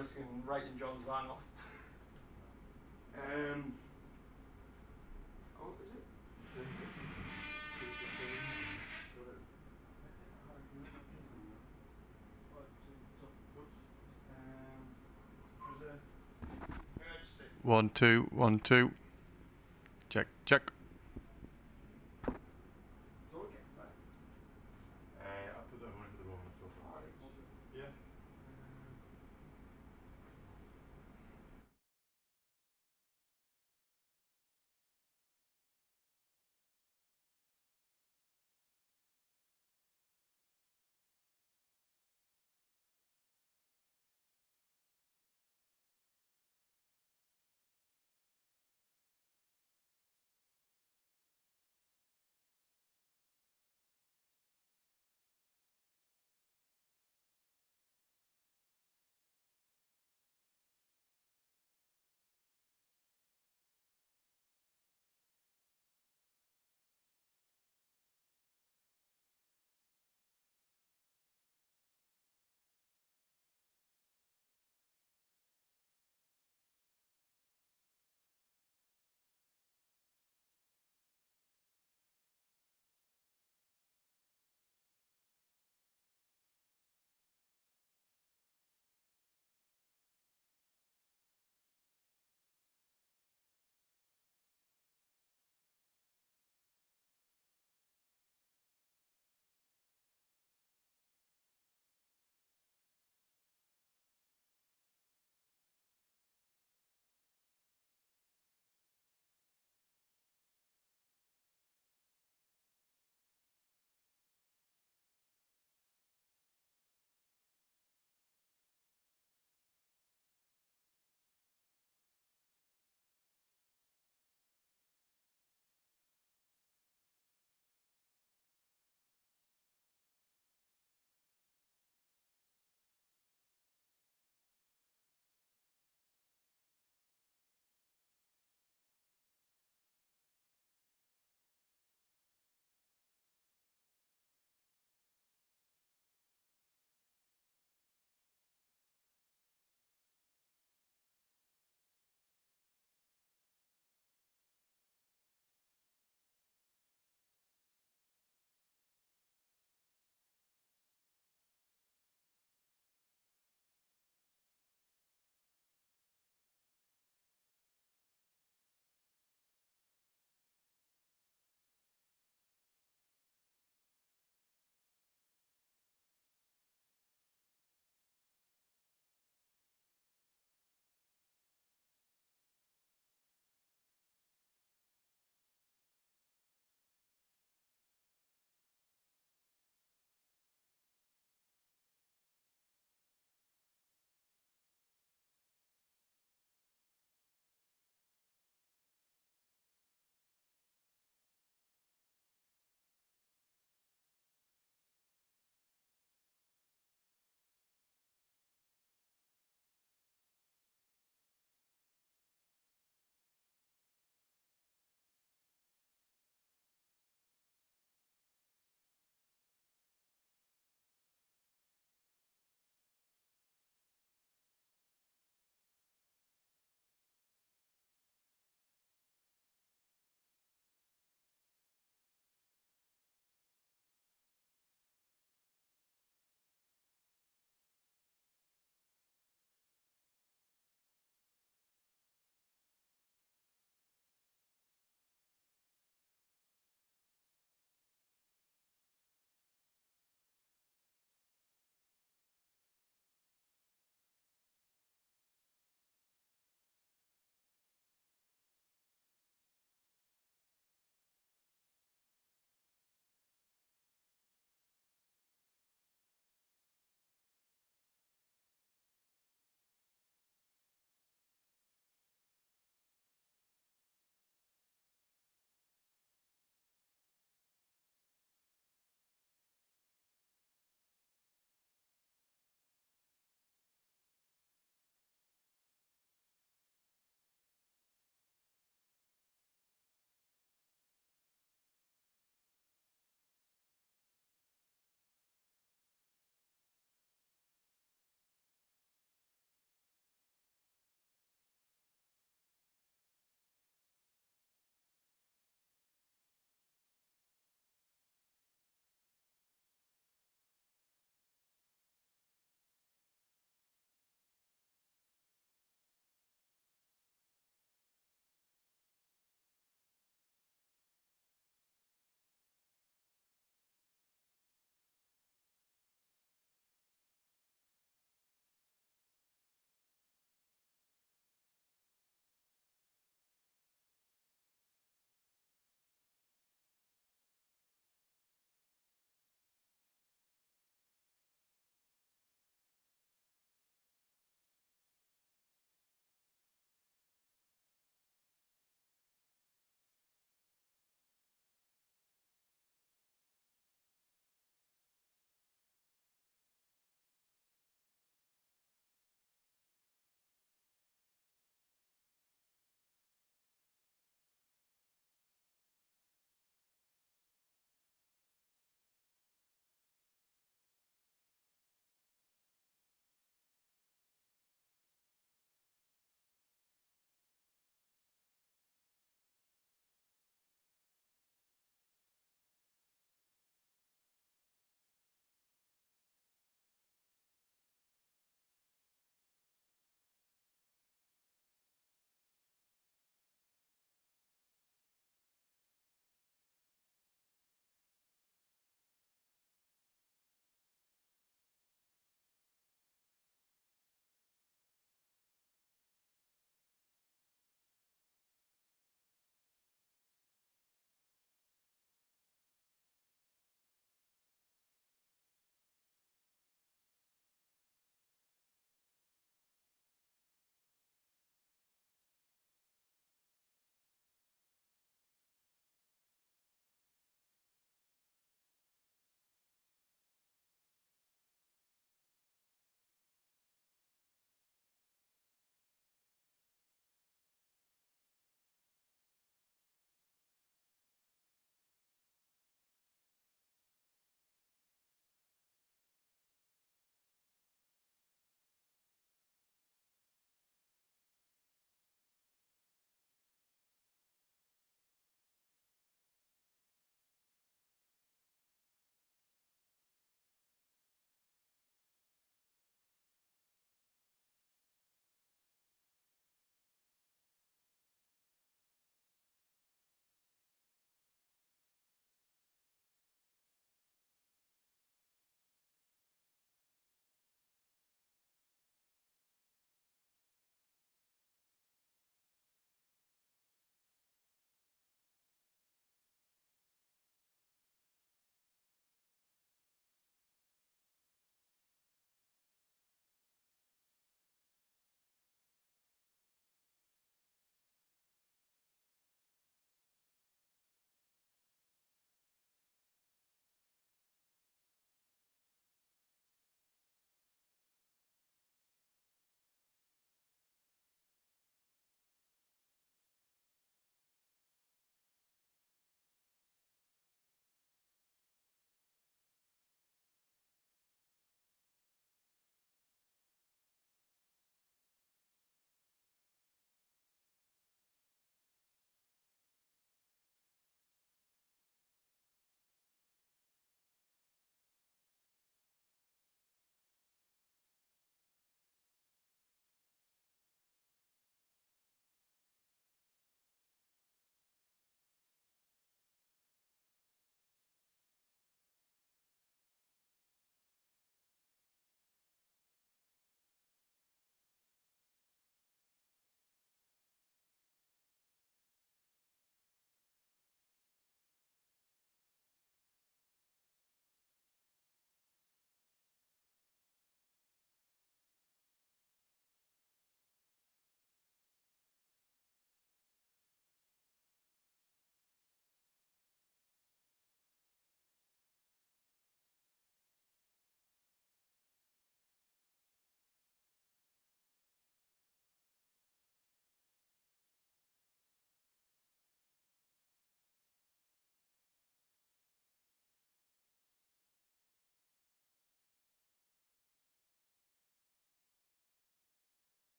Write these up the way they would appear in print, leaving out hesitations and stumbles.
risking writing John's van off. Oh, is it? One, two, 1, 2. Check, check.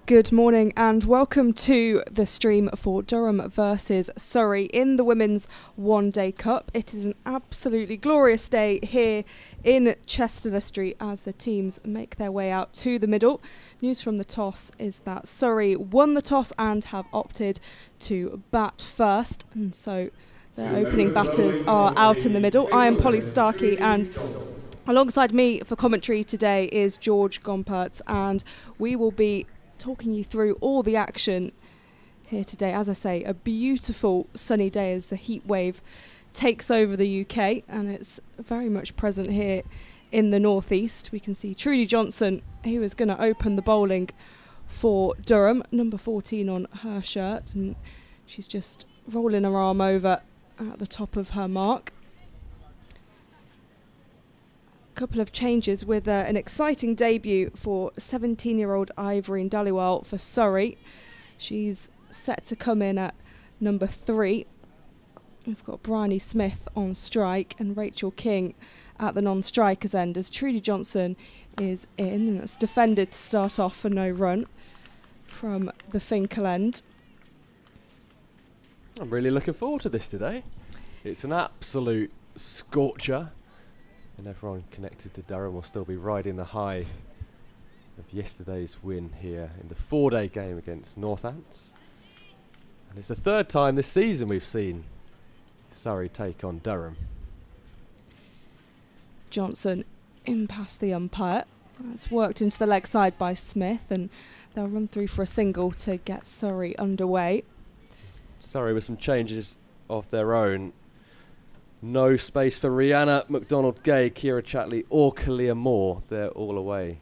Good morning and welcome to the stream for Durham versus Surrey in the Women's One Day Cup. It is an absolutely glorious day here in Chester Street as the teams make their way out to the middle. News from the toss is that Surrey won the toss and have opted to bat first, and so their opening batters are out in the middle. I am Polly Starkey, and alongside me for commentary today is George Gompertz, and we will be talking you through all the action here today. As I say, a beautiful sunny day as the heat wave takes over the UK, and it's very much present here in the northeast. We can see Trudy Johnson, who is going to open the bowling for Durham, number 14 on her shirt, and she's just rolling her arm over at the top of her mark. Couple of changes with an exciting debut for 17-year-old Ivorine Dhaliwal for Surrey. She's set to come in at number 3. We've got Bryony Smith on strike and Rachel King at the non-strikers end as Trudy Johnson is in, and it's defended to start off for no run from the Finkel end. I'm really looking forward to this today. It's an absolute scorcher. And everyone connected to Durham will still be riding the high of yesterday's win here in the 4-day game against Northants. And it's the third time this season we've seen Surrey take on Durham. Johnson in past the umpire. That's worked into the leg side by Smith, and they'll run through for a single to get Surrey underway. Surrey with some changes of their own. No space for Rihanna, McDonald-Gay, Kira Chatley or Kalia Moore. They're all away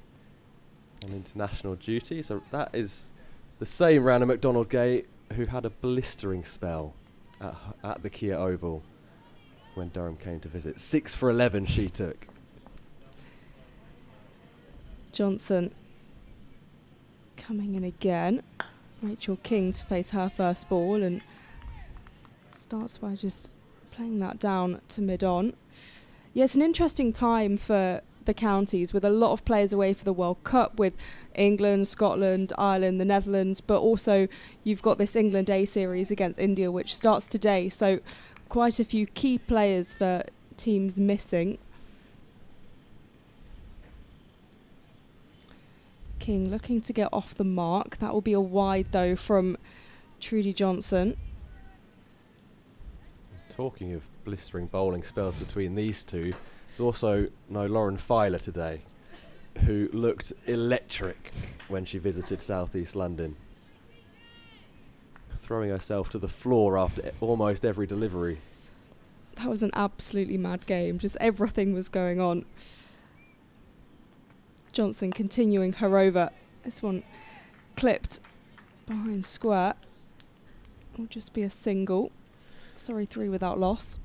on international duty. So that is the same Rihanna McDonald-Gay who had a blistering spell at the Kia Oval when Durham came to visit. 6 for 11 she took. Johnson coming in again. Rachel King to face her first ball and starts by just playing that down to mid-on. Yeah, it's an interesting time for the counties with a lot of players away for the World Cup with England, Scotland, Ireland, the Netherlands, but also you've got this England A series against India which starts today, so quite a few key players for teams missing. King looking to get off the mark. That will be a wide though from Trudy Johnson. Talking of blistering bowling spells between these two, there's also no Lauren Filer today, who looked electric when she visited South East London, throwing herself to the floor after almost every delivery. That was an absolutely mad game, just everything was going on. Johnson continuing her over. This one clipped behind square. Will just be a single. Sorry, 3 without loss.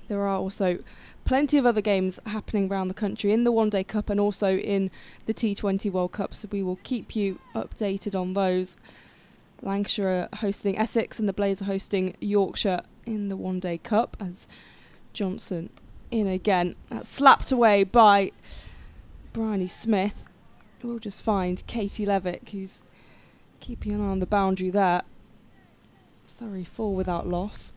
There are also plenty of other games happening around the country in the One Day Cup and also in the T20 World Cup, so we will keep you updated on those. Lancashire are hosting Essex and the Blaze are hosting Yorkshire in the One Day Cup as Johnson in again. That's slapped away by Bryony Smith. We'll just find Katie Levick, who's keeping an eye on the boundary there. Sorry, 4 without loss.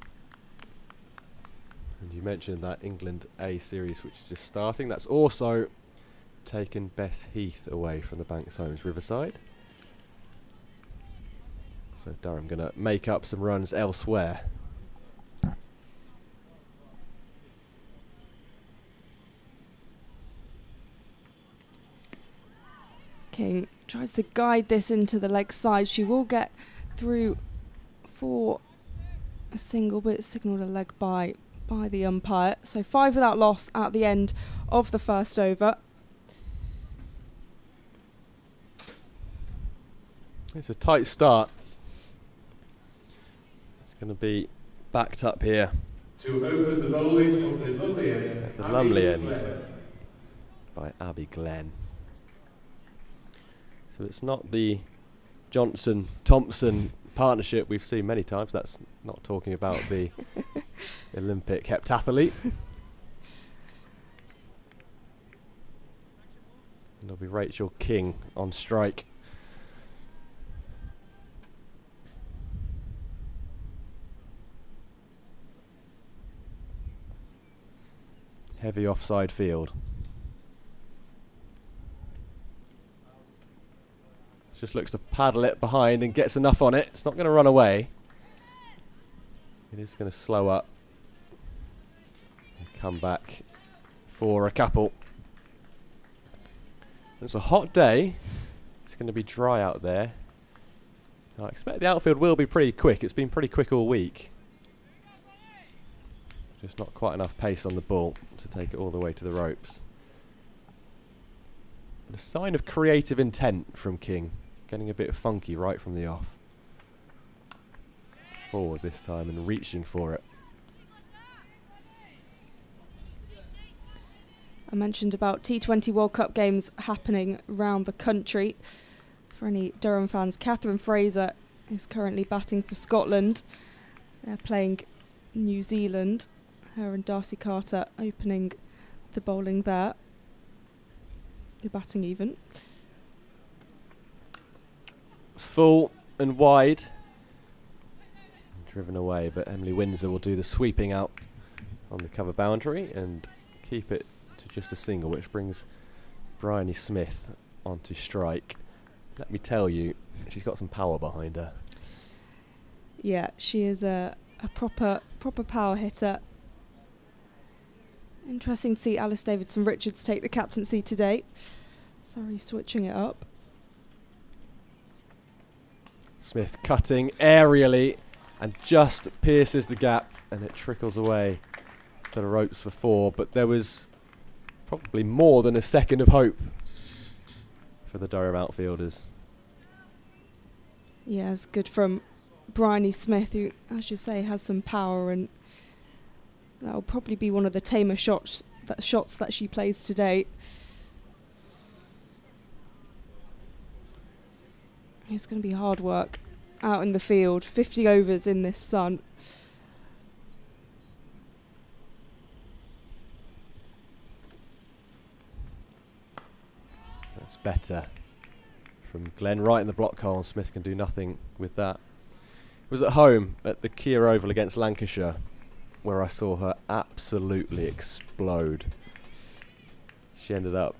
And you mentioned that England A series which is just starting. That's also taken Bess Heath away from the Banks Homes Riverside. So Durham going to make up some runs elsewhere. King tries to guide this into the leg side. She will get through for a single, but it's signalled a leg by the umpire. So 5 without loss at the end of the first over. It's a tight start. It's going to be backed up here To open the bowling of the Lumley end. at the Lumley end by Abby Glenn. So it's not the Johnson-Thompson partnership we've seen many times. That's not talking about the Olympic heptathlete. And it'll be Rachel King on strike. Heavy offside field. Just looks to paddle it behind and gets enough on it. It's not going to run away. It is going to slow up and come back for a couple. It's a hot day. It's going to be dry out there. I expect the outfield will be pretty quick. It's been pretty quick all week. Just not quite enough pace on the ball to take it all the way to the ropes. And a sign of creative intent from King. Getting a bit funky right from the off. Forward this time and reaching for it. I mentioned about T20 World Cup games happening around the country. For any Durham fans, Catherine Fraser is currently batting for Scotland. They're playing New Zealand. Her and Darcy Carter opening the bowling there. The batting even. Full and wide. Driven away, but Emily Windsor will do the sweeping out on the cover boundary and keep it to just a single, which brings Bryony Smith onto strike. Let me tell you, she's got some power behind her. Yeah, she is a proper power hitter. Interesting to see Alice Davidson-Richards take the captaincy today. Sorry, switching it up. Smith cutting aerially and just pierces the gap, and it trickles away to the ropes for 4, but there was probably more than a second of hope for the Durham outfielders. Yeah, it's good from Bryony Smith, who, as you say, has some power, and that'll probably be one of the tamer shots that she plays today. It's going to be hard work out in the field. 50 overs in this sun. That's better from Glenn right in the block hole. Smith can do nothing with that. It was at home at the Kia Oval against Lancashire where I saw her absolutely explode. She ended up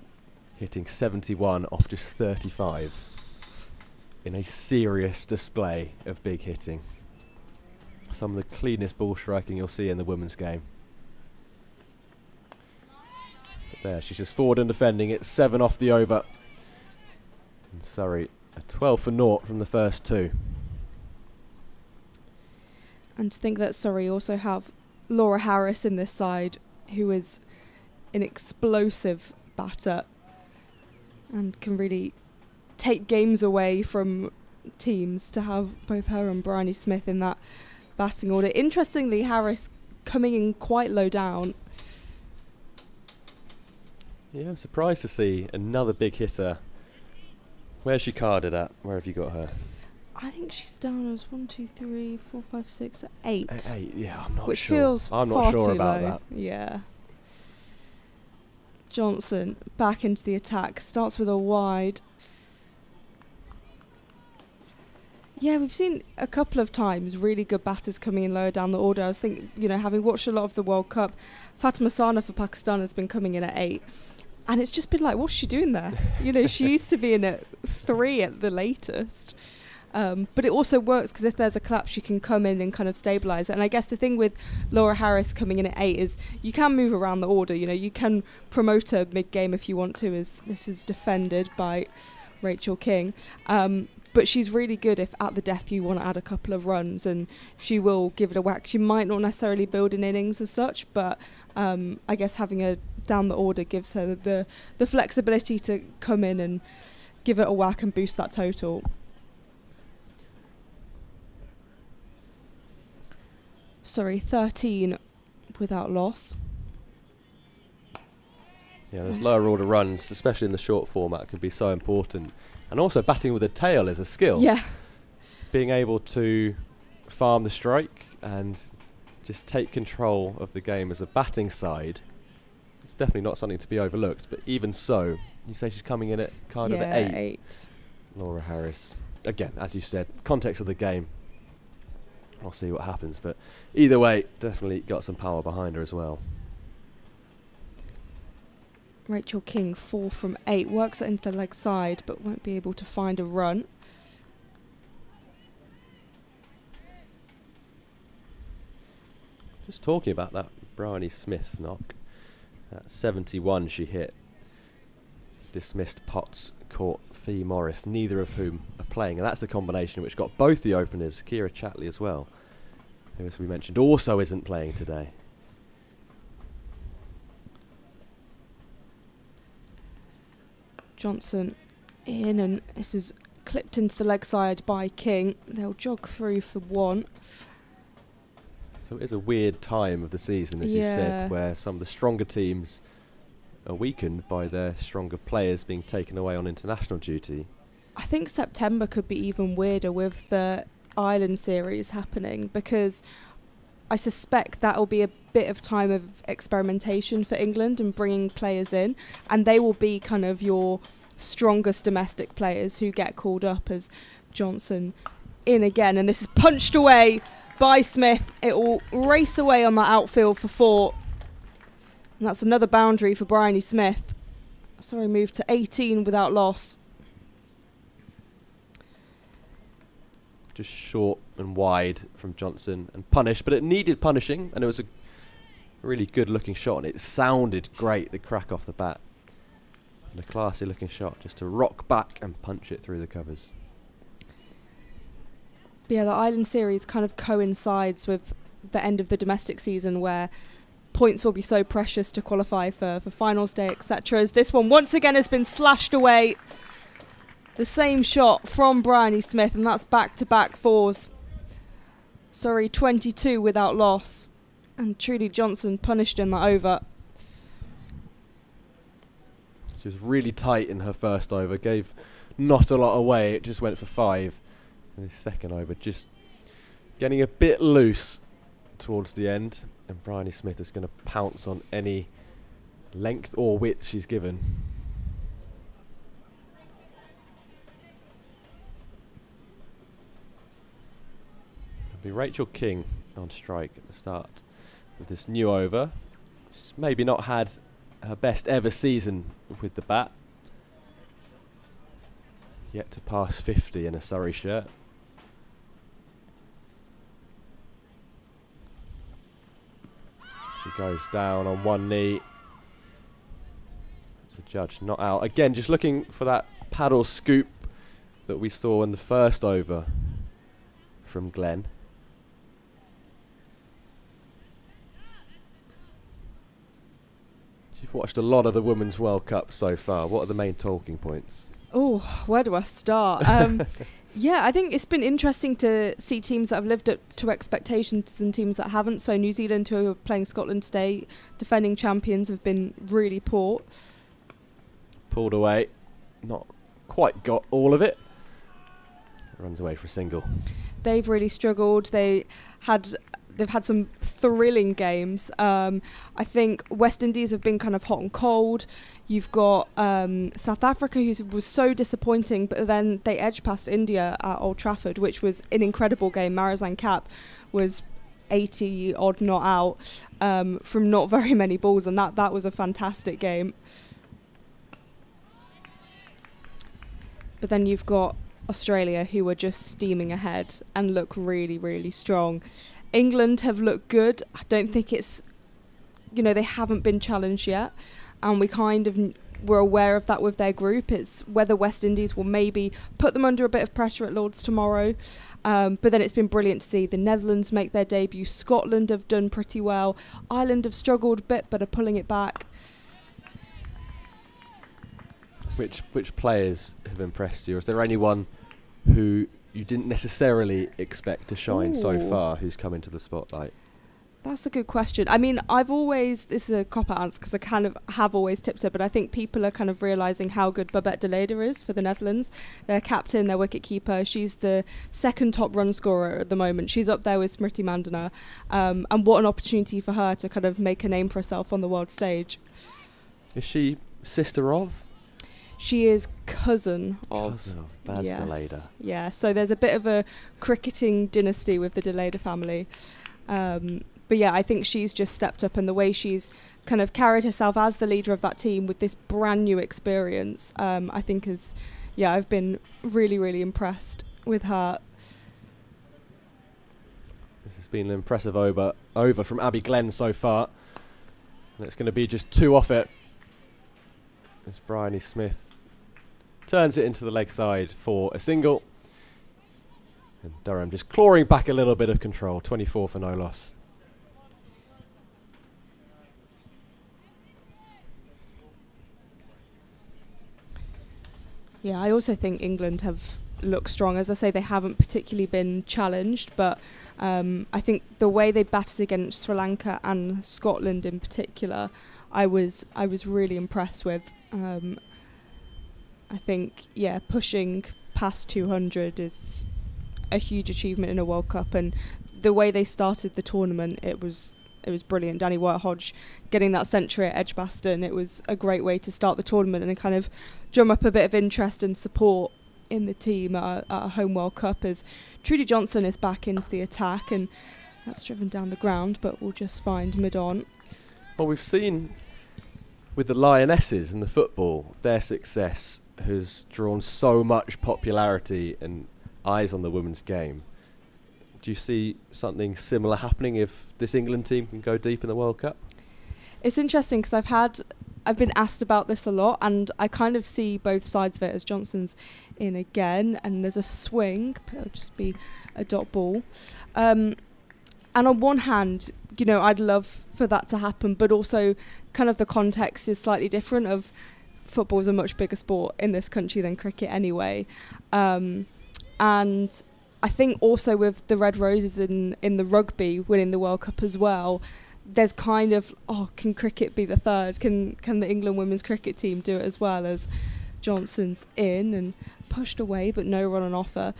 hitting 71 off just 35 in a serious display of big hitting. Some of the cleanest ball striking you'll see in the women's game. But there, she's just forward and defending. It's 7 off the over. And Surrey, a 12 for naught from the first 2. And to think that Surrey also have Laura Harris in this side, who is an explosive batter and can really take games away from teams, to have both her and Bryony Smith in that batting order. Interestingly, Harris coming in quite low down. Yeah, I'm surprised to see another big hitter. Where's she carded at? Where have you got her? I think she's down as 1, 2, 3, 4, 5, 6, 8. 8, yeah, I'm not which sure. feels I'm far not sure too about low. that. Yeah. Johnson back into the attack. Starts with a wide. Yeah, we've seen a couple of times really good batters coming in lower down the order. I was thinking, having watched a lot of the World Cup, Fatima Sana for Pakistan has been coming in at 8. And it's just been like, what's she doing there? She used to be in at 3 at the latest. But it also works because if there's a collapse, you can come in and kind of stabilise it. And I guess the thing with Laura Harris coming in at 8 is you can move around the order. You can promote her mid-game if you want to, as this is defended by Rachel King. But she's really good if at the death you want to add a couple of runs, and she will give it a whack. She might not necessarily build an innings as such, but I guess having her down the order gives her the flexibility to come in and give it a whack and boost that total. Sorry, 13 without loss. Yeah, those lower order runs, especially in the short format, can be so important. And also batting with a tail is a skill. Yeah. Being able to farm the strike and just take control of the game as a batting side, it's definitely not something to be overlooked. But even so, you say she's coming in at kind of at 8. Laura Harris. Again, as you said, context of the game. I'll see what happens. But either way, definitely got some power behind her as well. Rachel King, 4 from 8. Works it into the leg side, but won't be able to find a run. Just talking about that Bryony Smith knock. That 71 she hit. Dismissed Potts, caught Fee Morris, neither of whom are playing. And that's the combination which got both the openers, Kira Chatley as well, who, as we mentioned, also isn't playing today. Johnson in, and this is clipped into the leg side by King. They'll jog through for 1. So it is a weird time of the season, as you said, where some of the stronger teams are weakened by their stronger players being taken away on international duty. I think September could be even weirder with the Island series happening, because I suspect that will be a bit of time of experimentation for England and bringing players in, and they will be kind of your strongest domestic players who get called up, as Johnson in again, and this is punched away by Smith. It will race away on that outfield for 4, and that's another boundary for Bryony Smith. Sorry, moved to 18 without loss. Just short and wide from Johnson and punished, but it needed punishing, and it was a really good looking shot, and it sounded great, the crack off the bat, and a classy looking shot just to rock back and punch it through the covers. But yeah, the Island series kind of coincides with the end of the domestic season, where points will be so precious to qualify for finals day, etc. As this one once again has been slashed away. The same shot from Bryony Smith, and that's back-to-back 4s. Surrey 22 without loss, and Trudy Johnson punished in that over. She was really tight in her first over, gave not a lot away, it just went for 5. And the second over just getting a bit loose towards the end, and Bryony Smith is going to pounce on any length or width she's given. It'll be Rachel King on strike at the start of this new over. She's maybe not had her best ever season with the bat. Yet to pass 50 in a Surrey shirt. She goes down on one knee. So Judge not out. Again, just looking for that paddle scoop that we saw in the first over from Glenn. You've watched a lot of the Women's World Cup so far. What are the main talking points? Oh, where do I start? Yeah, I think it's been interesting to see teams that have lived up to expectations and teams that haven't. So New Zealand, who are playing Scotland today, defending champions, have been really poor. Pulled away. Not quite got all of it. Runs away for a single. They've really struggled. They've had some thrilling games. I think West Indies have been kind of hot and cold. You've got South Africa, who was so disappointing, but then they edged past India at Old Trafford, which was an incredible game. Marizan Kapp was 80 odd not out from not very many balls, and that was a fantastic game. But then you've got Australia, who are just steaming ahead and look really, really strong. England have looked good. I don't think it's, they haven't been challenged yet. And we're aware of that with their group. It's whether West Indies will maybe put them under a bit of pressure at Lord's tomorrow. But then it's been brilliant to see the Netherlands make their debut. Scotland have done pretty well. Ireland have struggled a bit, but are pulling it back. Which players have impressed you? Is there anyone who you didn't necessarily expect to shine so far who's come into the spotlight? That's a good question. I mean, this is a cop-out answer because I kind of have always tipped her, but I think people are kind of realising how good Babette de Leyder is for the Netherlands. Their captain, their wicket-keeper, she's the second top run scorer at the moment. She's up there with Smriti Mandana. And what an opportunity for her to kind of make a name for herself on the world stage. Is she sister of? She is cousin of Baz de Leyder. Yeah, so there's a bit of a cricketing dynasty with the de Leyder family. But yeah, I think she's just stepped up, and the way she's kind of carried herself as the leader of that team with this brand new experience, I think I've been really, really impressed with her. This has been an impressive over from Abby Glenn so far. And it's going to be just 2 off it. As Bryony Smith turns it into the leg side for a single. And Durham just clawing back a little bit of control. 24 for no loss. Yeah, I also think England have looked strong. As I say, they haven't particularly been challenged, but I think the way they batted against Sri Lanka and Scotland in particular, I was really impressed with. I think, pushing past 200 is a huge achievement in a World Cup, and the way they started the tournament, it was brilliant. Danny White-Hodge getting that century at Edgbaston, it was a great way to start the tournament and kind of drum up a bit of interest and support in the team at a home World Cup, as Trudy Johnson is back into the attack, and that's driven down the ground, but we'll just find mid-on. Well, we've seen with the Lionesses in the football, their success has drawn so much popularity and eyes on the women's game. Do you see something similar happening if this England team can go deep in the World Cup? It's interesting because I've been asked about this a lot, and I kind of see both sides of it, as Johnson's in again and there's a swing, but it'll just be a dot ball. And on one hand, I'd love for that to happen, but also kind of the context is slightly different. Of football is a much bigger sport in this country than cricket anyway. And I think also with the Red Roses in the rugby winning the World Cup as well, there's kind of, can cricket be the third? Can the England women's cricket team do it as well, as Johnson's in and pushed away but no run on offer?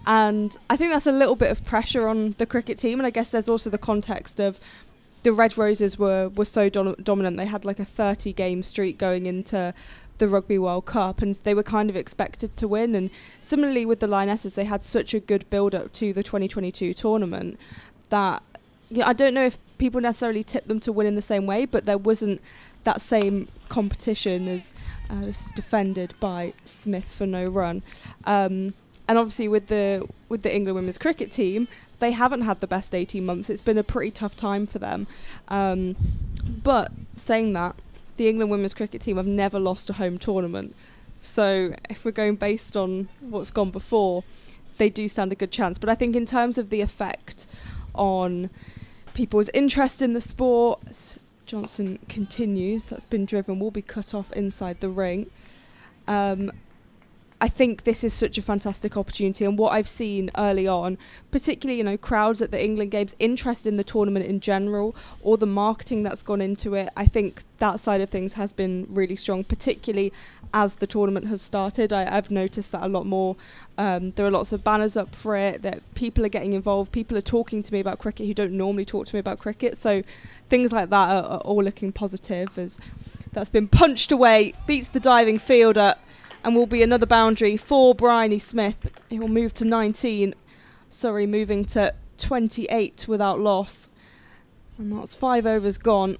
And I think that's a little bit of pressure on the cricket team, and I guess there's also the context of the Red Roses were so dominant. They had like a 30-game streak going into the Rugby World Cup, and they were kind of expected to win. And similarly with the Lionesses, they had such a good build-up to the 2022 tournament that I don't know if people necessarily tipped them to win in the same way, but there wasn't that same competition as this is defended by Smith for no run. And obviously with the England women's cricket team, they haven't had the best 18 months. It's been a pretty tough time for them. But saying that, the England women's cricket team have never lost a home tournament. So if we're going based on what's gone before, they do stand a good chance. But I think in terms of the effect on people's interest in the sport, Johnson continues. That's been driven, will be cut off inside the ring. I think this is such a fantastic opportunity, and what I've seen early on, particularly, crowds at the England games, interest in the tournament in general, or the marketing that's gone into it, I think that side of things has been really strong, particularly as the tournament has started. I've noticed that a lot more. There are lots of banners up for it, that people are getting involved, people are talking to me about cricket who don't normally talk to me about cricket, so things like that are all looking positive, as that's been punched away, beats the diving fielder, and will be another boundary for Bryony Smith. He will move to 19. Surrey moving to 28 without loss. And that's 5 overs gone.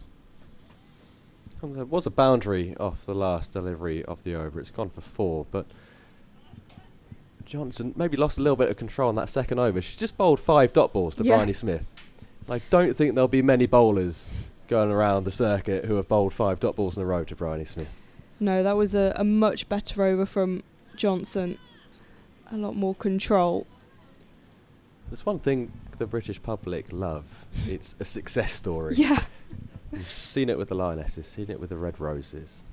And there was a boundary off the last delivery of the over. It's gone for 4, but Johnson maybe lost a little bit of control on that second over. She's just bowled 5 dot balls to Bryony Smith. I don't think there'll be many bowlers going around the circuit who have bowled 5 dot balls in a row to Bryony Smith. No, that was a much better over from Johnson. A lot more control. There's one thing the British public love. It's a success story. Yeah. We've seen it with the Lionesses, seen it with the Red Roses.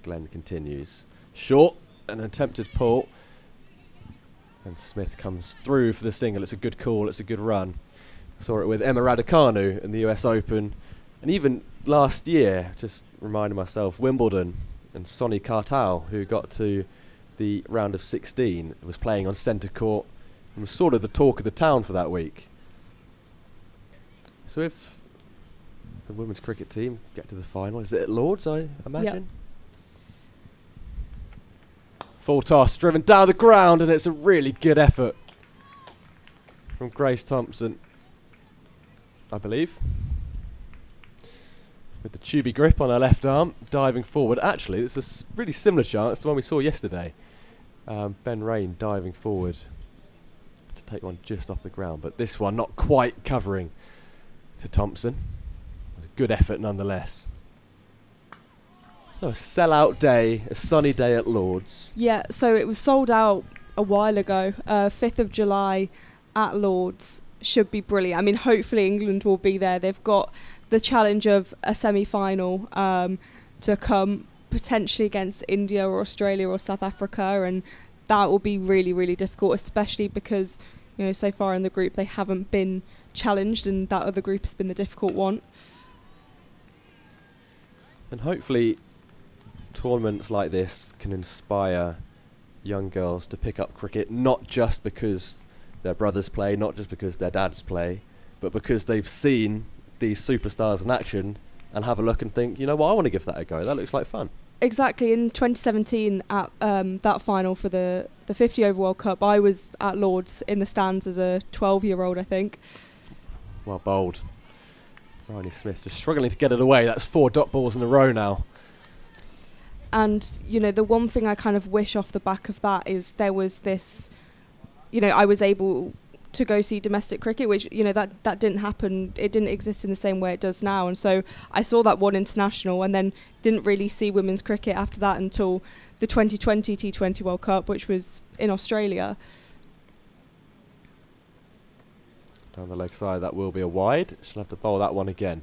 Glenn continues. Short, an attempted pull. And Smith comes through for the single. It's a good call, it's a good run. Saw it with Emma Raducanu in the US Open, and even last year, just reminding myself, Wimbledon and Sonny Cartal, who got to the round of 16, was playing on centre court and was sort of the talk of the town for that week. So if the women's cricket team get to the final, is it at Lords, I imagine? Yep. Full toss, driven down the ground, and it's a really good effort from Grace Thompson, I believe. With the tubey grip on her left arm, diving forward. Actually, it's a really similar chance to one we saw yesterday. Ben Rain diving forward to take one just off the ground, but this one not quite covering to Thompson. It was a good effort nonetheless. So a sellout day, a sunny day at Lords. Yeah, so it was sold out a while ago. 5th of July at Lords should be brilliant. I mean, hopefully England will be there. They've got the challenge of a semi-final to come, potentially against India or Australia or South Africa, and that will be really, really difficult, especially because, you know, so far in the group they haven't been challenged, and that other group has been the difficult one. And hopefully tournaments like this can inspire young girls to pick up cricket, not just because their brothers play, not just because their dads play, but because they've seen these superstars in action and have a look and think, you know what, I want to give that a go. That looks like fun. Exactly. In 2017 at that final for the 50 over World Cup, I was at Lords in the stands as a 12-year-old, I think. Well bowled. Bryony Smith just struggling to get it away. That's 4 dot balls in a row now. And, you know, the one thing I kind of wish off the back of that is there was this, you know, I was able to go see domestic cricket, which, you know, that didn't happen. It didn't exist in the same way it does now. And so I saw that one international and then didn't really see women's cricket after that until the 2020 T20 World Cup, which was in Australia. Down the leg side, that will be a wide. She'll have to bowl that one again.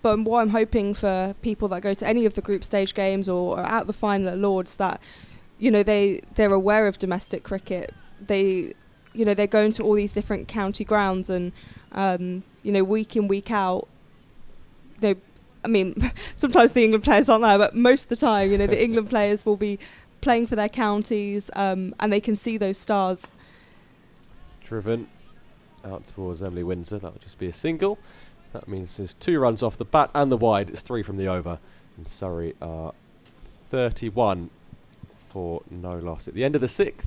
But what I'm hoping for people that go to any of the group stage games or are at the final at Lords, that, you know, they're aware of domestic cricket. You know, they're going to all these different county grounds and, you know, week in, week out, I mean, sometimes the England players aren't there, but most of the time, you know, the England players will be playing for their counties, and they can see those stars. Driven out towards Emily Windsor. That'll just be a single. That means there's 2 runs off the bat and the wide. It's 3 from the over. And Surrey are 31 for no loss at the end of the 6th.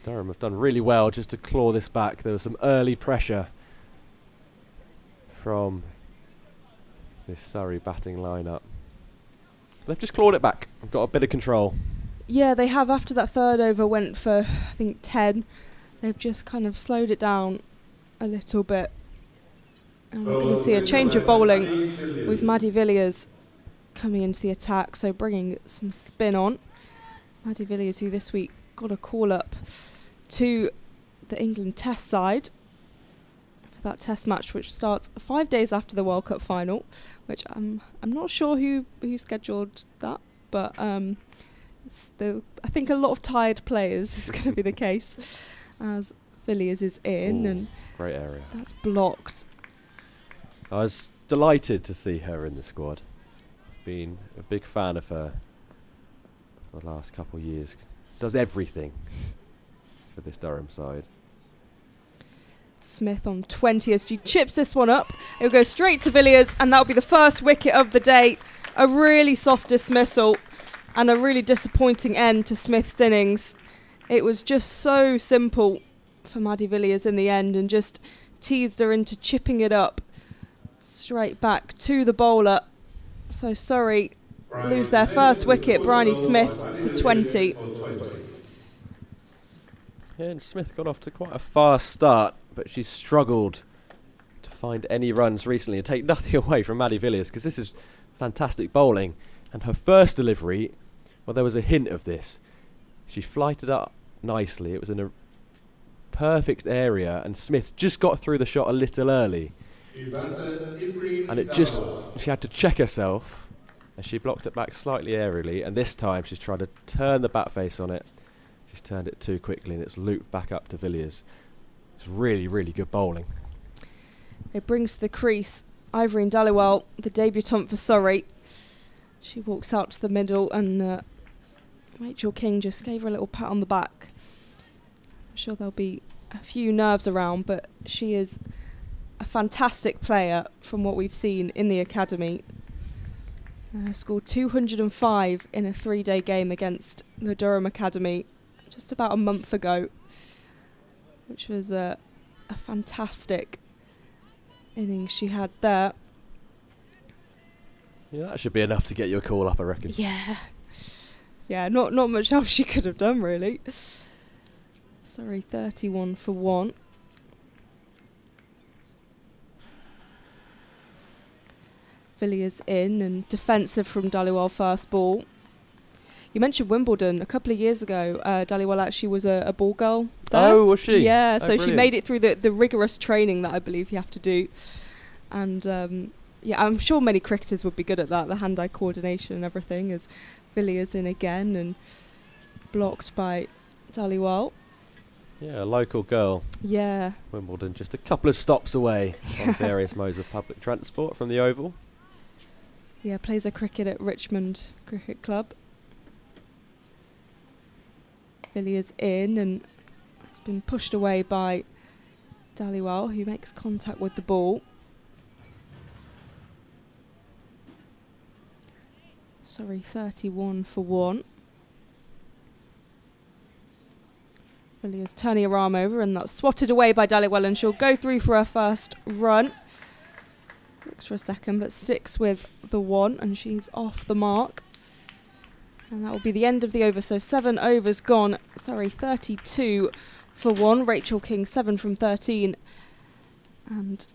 Durham have done really well just to claw this back. There was some early pressure from this Surrey batting lineup. They've just clawed it back and got a bit of control. Yeah, they have. After that third over went for, I think, 10. They've just kind of slowed it down a little bit. And we're going to see a change of bowling with Maddie Villiers coming into the attack, so bringing some spin on. Maddie Villiers, who this week got a call up to the England Test side for that Test match, which starts 5 days after the World Cup final, which I'm not sure who scheduled that, but I think a lot of tired players is going to be the case, as Villiers is in. Ooh, and great area. That's blocked. I was delighted to see her in the squad. Been a big fan of her for the last couple of years. Does everything for this Durham side. Smith on 20 as she chips this one up. It'll go straight to Villiers, and that'll be the first wicket of the day. A really soft dismissal and a really disappointing end to Smith's innings. It was just so simple for Maddie Villiers in the end, and just teased her into chipping it up straight back to the bowler. So Surrey lose their first wicket. Bryony Smith for 20. Yeah, and Smith got off to quite a fast start, but she's struggled to find any runs recently, and take nothing away from Maddie Villiers, because this is fantastic bowling. And her first delivery, well, there was a hint of this. She flighted up nicely. It was in a perfect area, and Smith just got through the shot a little early. And it just, she had to check herself, and she blocked it back slightly aerially, and this time she's tried to turn the bat face on it. Just turned it too quickly and it's looped back up to Villiers. It's really, really good bowling. It brings to the crease Irene Dallywell, the debutant for Surrey. She walks out to the middle and Rachel King just gave her a little pat on the back. I'm sure there'll be a few nerves around, but she is a fantastic player from what we've seen in the academy. Scored 205 in a 3-day game against the Durham Academy just about a month ago, which was a fantastic innings she had there. Yeah, that should be enough to get you a call up, I reckon. Yeah, not much else she could have done, really. Sorry, 31 for 1. Villiers in and defensive from Dallywell first ball. You mentioned Wimbledon. A couple of years ago, Dallywell actually was a ball girl there. Oh, was she? Yeah, Oh, so she brilliant. made it through the rigorous training that I believe you have to do. And yeah, I'm sure many cricketers would be good at that, the hand-eye coordination and everything, as Villiers in again and blocked by Dallywell. Yeah, a local girl. Yeah. Wimbledon, just a couple of stops away on various modes of public transport from the Oval. Yeah, plays her cricket at Richmond Cricket Club. Villiers in and it's been pushed away by Dallywell, who makes contact with the ball. Sorry, 31 for 1. Villiers turning her arm over and that's swatted away by Dallywell and she'll go through for her first run. Looks for a second but sticks with the 1 and she's off the mark. And that will be the end of the over. So 7 overs gone. Sorry, 32 for 1. Rachel King 7 from 13. And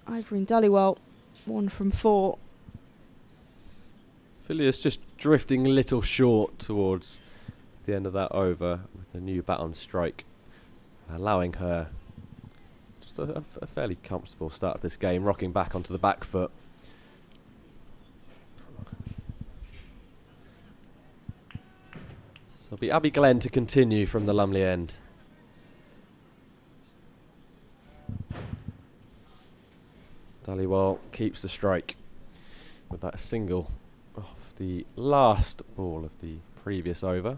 Irene Dallywell 1 from 4. Villiers just drifting a little short towards the end of that over with a new bat on strike, allowing her just a fairly comfortable start of this game, rocking back onto the back foot. So it'll be Abby Glenn to continue from the Lumley end. Dallywell keeps the strike with that single off the last ball of the previous over.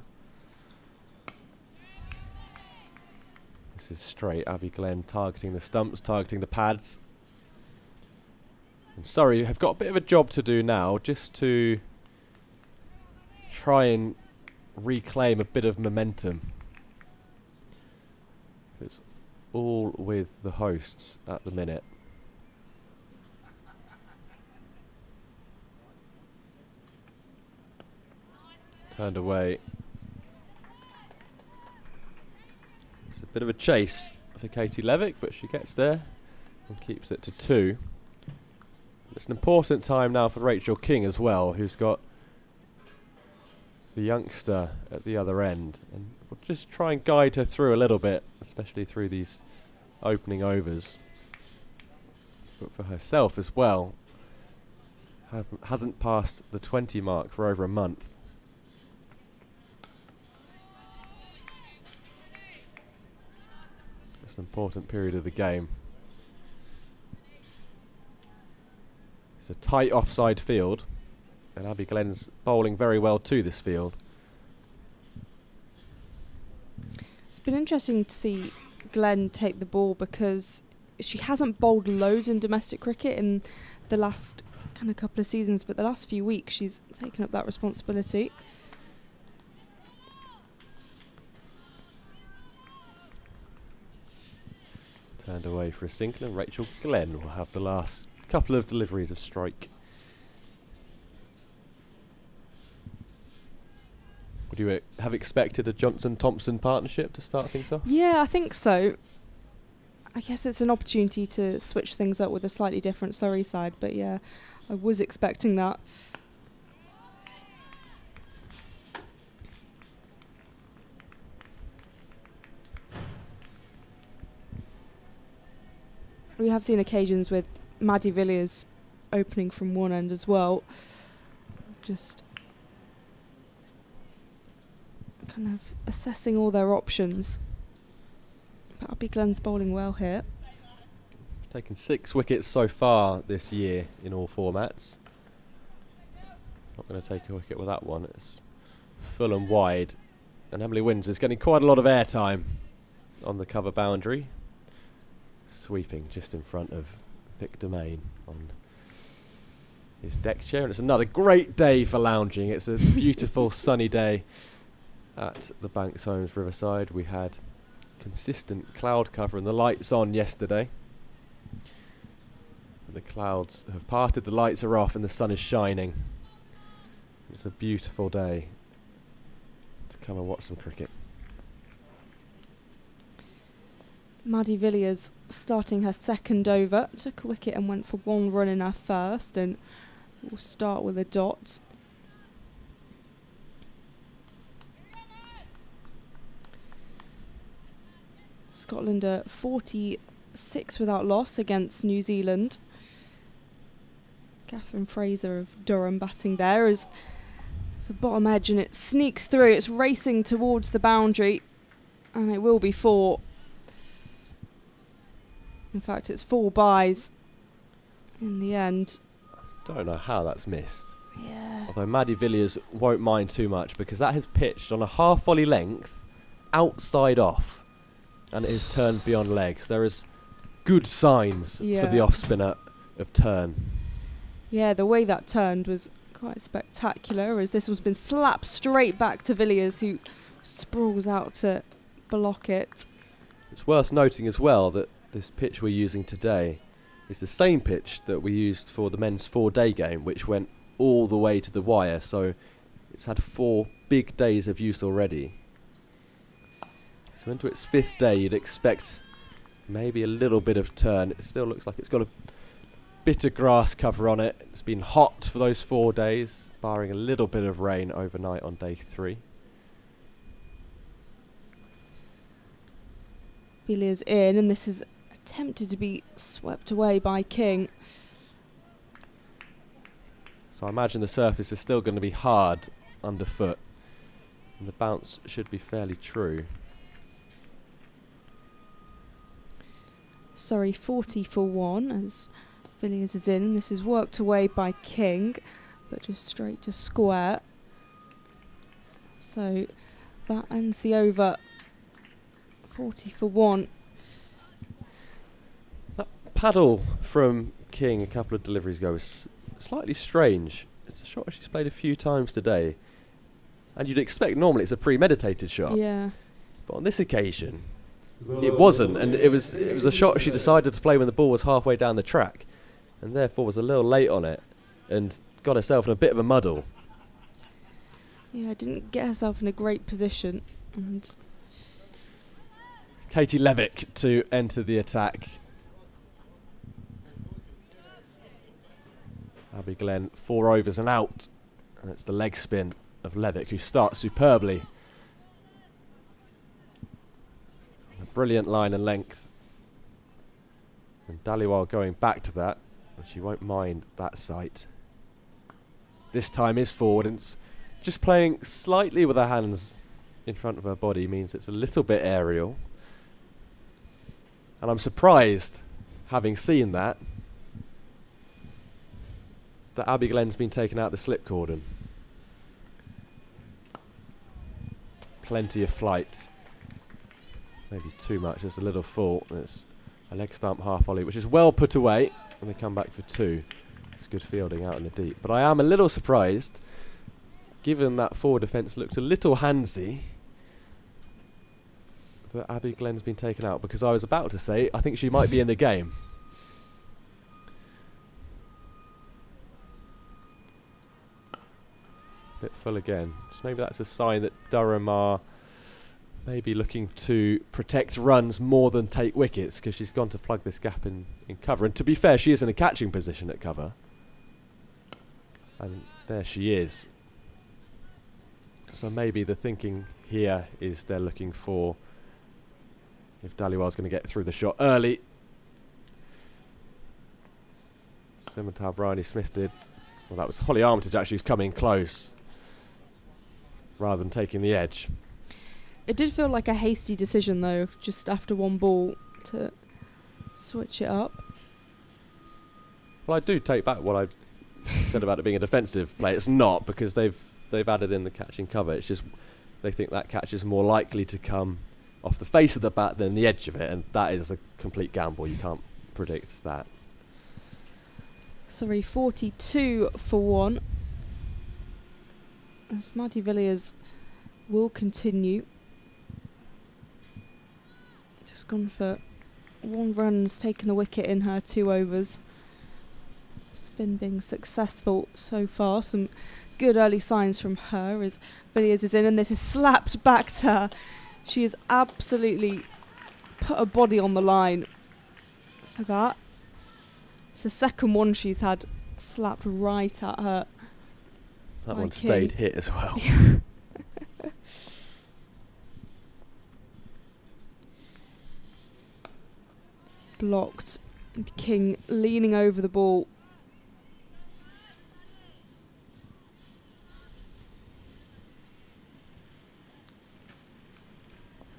This is straight. Abby Glenn targeting the stumps, targeting the pads. And Surrey have got a bit of a job to do now, just to try and reclaim a bit of momentum. It's all with the hosts at the minute. Turned away. It's a bit of a chase for Katie Levick, but she gets there and keeps it to 2. It's an important time now for Rachel King as well, who's got the youngster at the other end, and we'll just try and guide her through a little bit, especially through these opening overs. But for herself as well, hasn't passed the 20 mark for over a month. It's an important period of the game. It's a tight offside field, and Abby Glenn's bowling very well to this field. It's been interesting to see Glenn take the ball because she hasn't bowled loads in domestic cricket in the last kind of couple of seasons, but the last few weeks she's taken up that responsibility. Turned away for a single, and Rachel Glenn will have the last couple of deliveries of strike. Would you have expected a Johnson-Thompson partnership to start things off? Yeah, I think so. I guess it's an opportunity to switch things up with a slightly different Surrey side, but yeah, I was expecting that. We have seen occasions with Maddie Villiers opening from one end as well. Just kind of assessing all their options. But Abbey Glen's bowling well here. Taken 6 wickets so far this year in all formats. Not going to take a wicket with that one. It's full and wide. And Emily Windsor's getting quite a lot of airtime on the cover boundary. Sweeping just in front of Vic Domain on his deck chair. And it's another great day for lounging. It's a beautiful sunny day at the Banks Homes Riverside. We had consistent cloud cover and the lights on yesterday. The clouds have parted, the lights are off and the sun is shining. It's a beautiful day to come and watch some cricket. Maddie Villiers starting her second over. Took a wicket and went for 1 run in her first, and we'll start with a dot. Scotland are 46 without loss against New Zealand. Catherine Fraser of Durham batting there as it's a bottom edge and it sneaks through. It's racing towards the boundary and it will be 4. In fact, it's 4 byes in the end. Don't know how that's missed. Yeah. Although Maddie Villiers won't mind too much because that has pitched on a half volley length outside off and it is turned beyond legs. There is good signs for the off spinner of turn. Yeah, the way that turned was quite spectacular as this has been slapped straight back to Villiers, who sprawls out to block it. It's worth noting as well that this pitch we're using today is the same pitch that we used for the men's 4-day game, which went all the way to the wire, so it's had 4 big days of use already. So into its 5th day you'd expect maybe a little bit of turn. It still looks like it's got a bit of grass cover on it. It's been hot for those 4 days, barring a little bit of rain overnight on day 3. Villiers in, and this is attempted to be swept away by King. So I imagine the surface is still going to be hard underfoot, and the bounce should be fairly true. Surrey 40 for 1 as Villiers is in, and this is worked away by King, but just straight to square. So that ends the over. 40 for 1. That paddle from King a couple of deliveries ago was slightly strange. It's a shot she's played a few times today, and you'd expect normally it's a premeditated shot. Yeah. But on this occasion, it wasn't, and it was a shot she decided to play when the ball was halfway down the track, and therefore was a little late on it, and got herself in a bit of a muddle. Yeah, didn't get herself in a great position, and Katie Levick to enter the attack. Abbey Glen 4 overs and out, and it's the leg spin of Levick, who starts superbly. A brilliant line and length, and Dhaliwal going back to that, and she won't mind that sight. This time is forward, and it's just playing slightly with her hands in front of her body means it's a little bit aerial. And I'm surprised, having seen that Abbey Glen's been taken out the slip cordon. Plenty of flight. Maybe too much, there's a little fault. It's a leg stump half volley, which is well put away, and they come back for 2. It's good fielding out in the deep. But I am a little surprised, given that forward defence looked a little handsy, that Abbey Glen's been taken out, because I was about to say I think she might be in the game. Bit full again. So maybe that's a sign that Durham are maybe looking to protect runs more than take wickets, because she's gone to plug this gap in cover. And to be fair, she is in a catching position at cover. And there she is. So maybe the thinking here is they're looking for, if Dhaliwal's going to get through the shot early. Simmental Bryony Smith did. Well, that was Holly Armitage actually who's coming close rather than taking the edge. It did feel like a hasty decision, though, just after one ball to switch it up. Well, I do take back what I said about it being a defensive play. It's not, because they've added in the catching cover. It's just they think that catch is more likely to come off the face of the bat than the edge of it, and that is a complete gamble. You can't predict that. Sorry, 42 for 1. As Maddie Villiers will continue. Just gone for 1 run, has taken a wicket in her 2 overs. Spin being successful so far. Some good early signs from her as Villiers is in, and this is slapped back to her. She has absolutely put her body on the line for that. It's the second one she's had slapped right at her. That by one King. stayed hit as well. Blocked. King leaning over the ball.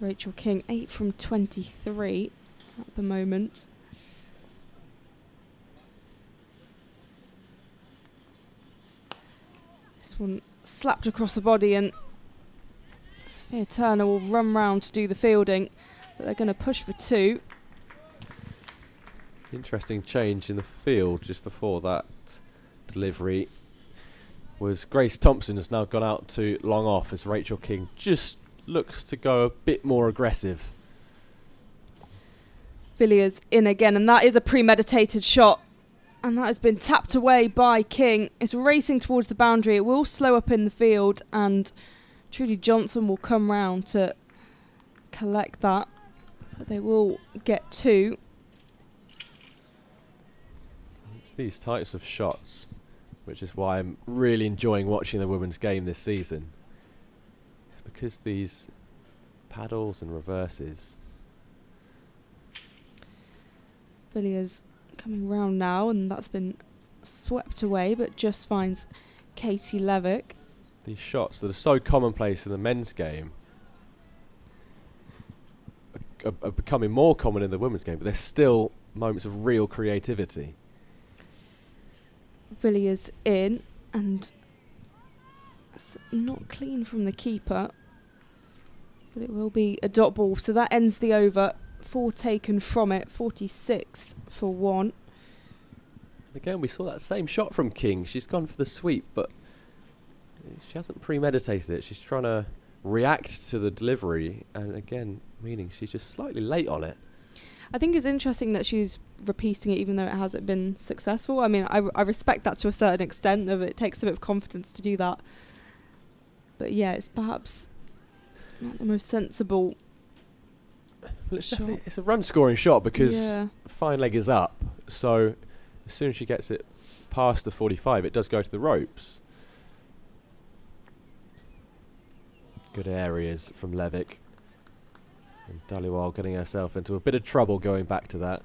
Rachel King 8 from 23 at the moment. This one slapped across the body, and Sophia Turner will run round to do the fielding, but they're going to push for 2. Interesting change in the field just before that delivery was Grace Thompson has now gone out to long off as Rachel King just looks to go a bit more aggressive. Villiers in again, and that is a premeditated shot, and that has been tapped away by King. It's racing towards the boundary. It will slow up in the field, and Trudy Johnson will come round to collect that, but they will get 2. It's these types of shots which is why I'm really enjoying watching the women's game this season. It's because these paddles and reverses. Villiers coming round now, and that's been swept away, but just finds Katie Levick. These shots that are so commonplace in the men's game are becoming more common in the women's game, but there's still moments of real creativity. Villiers in, and it's not clean from the keeper, but it will be a dot ball, so that ends the over. 4 taken from it, 46 for 1. Again, we saw that same shot from King. She's gone for the sweep, but she hasn't premeditated it. She's trying to react to the delivery, and again, meaning she's just slightly late on it. I think it's interesting that she's repeating it even though it hasn't been successful. I mean, I respect that to a certain extent. It takes a bit of confidence to do that. But yeah, it's perhaps not the most sensible Well, shot. it's a run-scoring shot because fine leg is up. So as soon as she gets it past the 45, it does go to the ropes. Good areas from Levick. And Dhaliwal getting herself into a bit of trouble going back to that.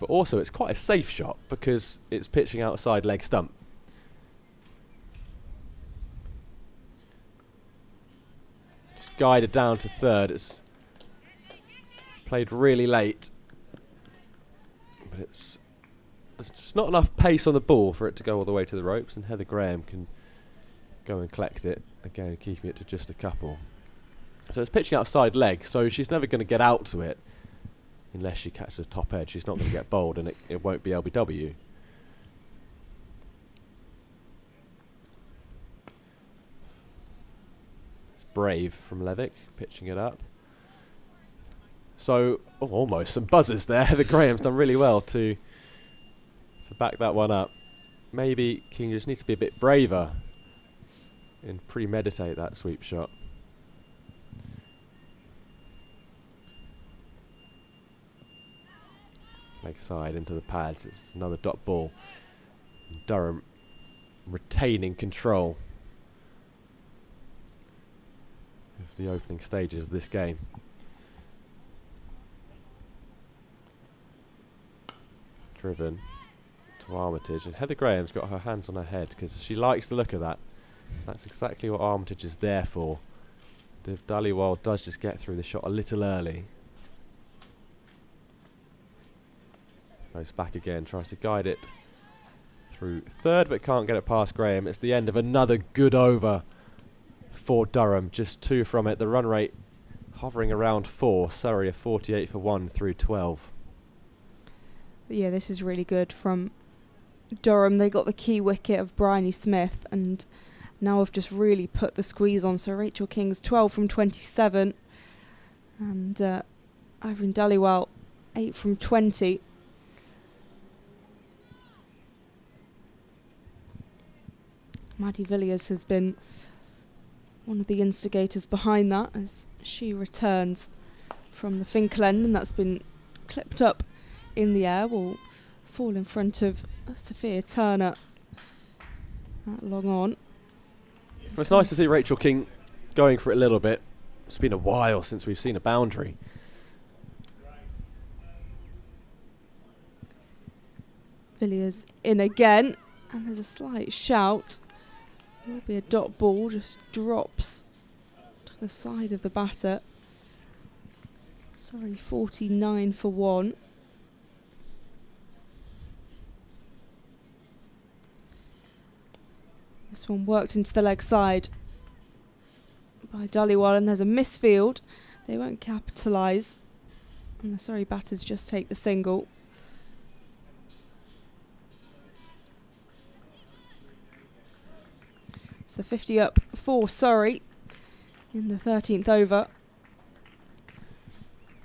But also it's quite a safe shot because it's pitching outside leg stump. Just guided down to third. It's played really late. But there's just not enough pace on the ball for it to go all the way to the ropes, and Heather Graham can go and collect it. Again, keeping it to just a couple. So it's pitching outside leg, so she's never going to get out to it unless she catches the top edge. She's not going to get bowled, and it won't be LBW. It's brave from Levick, pitching it up. So, almost some buzzers there. Heather Graham's done really well to back that one up. Maybe King just needs to be a bit braver and premeditate that sweep shot. Leg side into the pads. It's another dot ball. Durham retaining control of the opening stages of this game. Driven to Armitage, and Heather Graham's got her hands on her head because she likes the look of that. That's exactly what Armitage is there for. if Dhaliwal does just get through the shot a little early. Goes back again, tries to guide it through third, but can't get it past Graham. It's the end of another good over for Durham. Just 2 from it. The run rate hovering around 4. Surrey a 48 for 1 through 12. Yeah, this is really good from Durham. They got the key wicket of Bryony Smith and now have just really put the squeeze on. So Rachel King's 12 from 27 and Irene Dhaliwal 8 from 20. Maddie Villiers has been one of the instigators behind that as she returns from the Finkel end, and that's been clipped up in the air, will fall in front of Sophia Turner that long on. Well, it's nice to see Rachel King going for it a little bit. It's been a while since we've seen a boundary. Villiers in again, and there's a slight shout. It will be a dot ball, just drops to the side of the batter. Sorry, 49 for 1. This one worked into the leg side by Dhaliwal, and there's a misfield. They won't capitalise, and the Surrey batters just take the single. It's the 50 up for Surrey in the 13th over.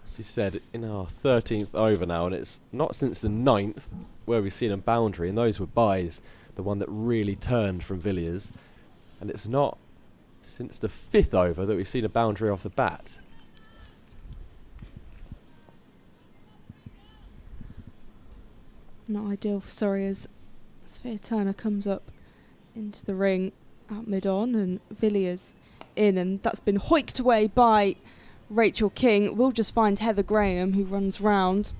As you said, in our 13th over now, and it's not since the 9th where we've seen a boundary, and those were byes, the one that really turned from Villiers, and it's not since the 5th over that we've seen a boundary off the bat. Not ideal for Surrey as Sophia Turner comes up into the ring at mid-on, and Villiers in, and that's been hoiked away by Rachel King. We'll just find Heather Graham, who runs round.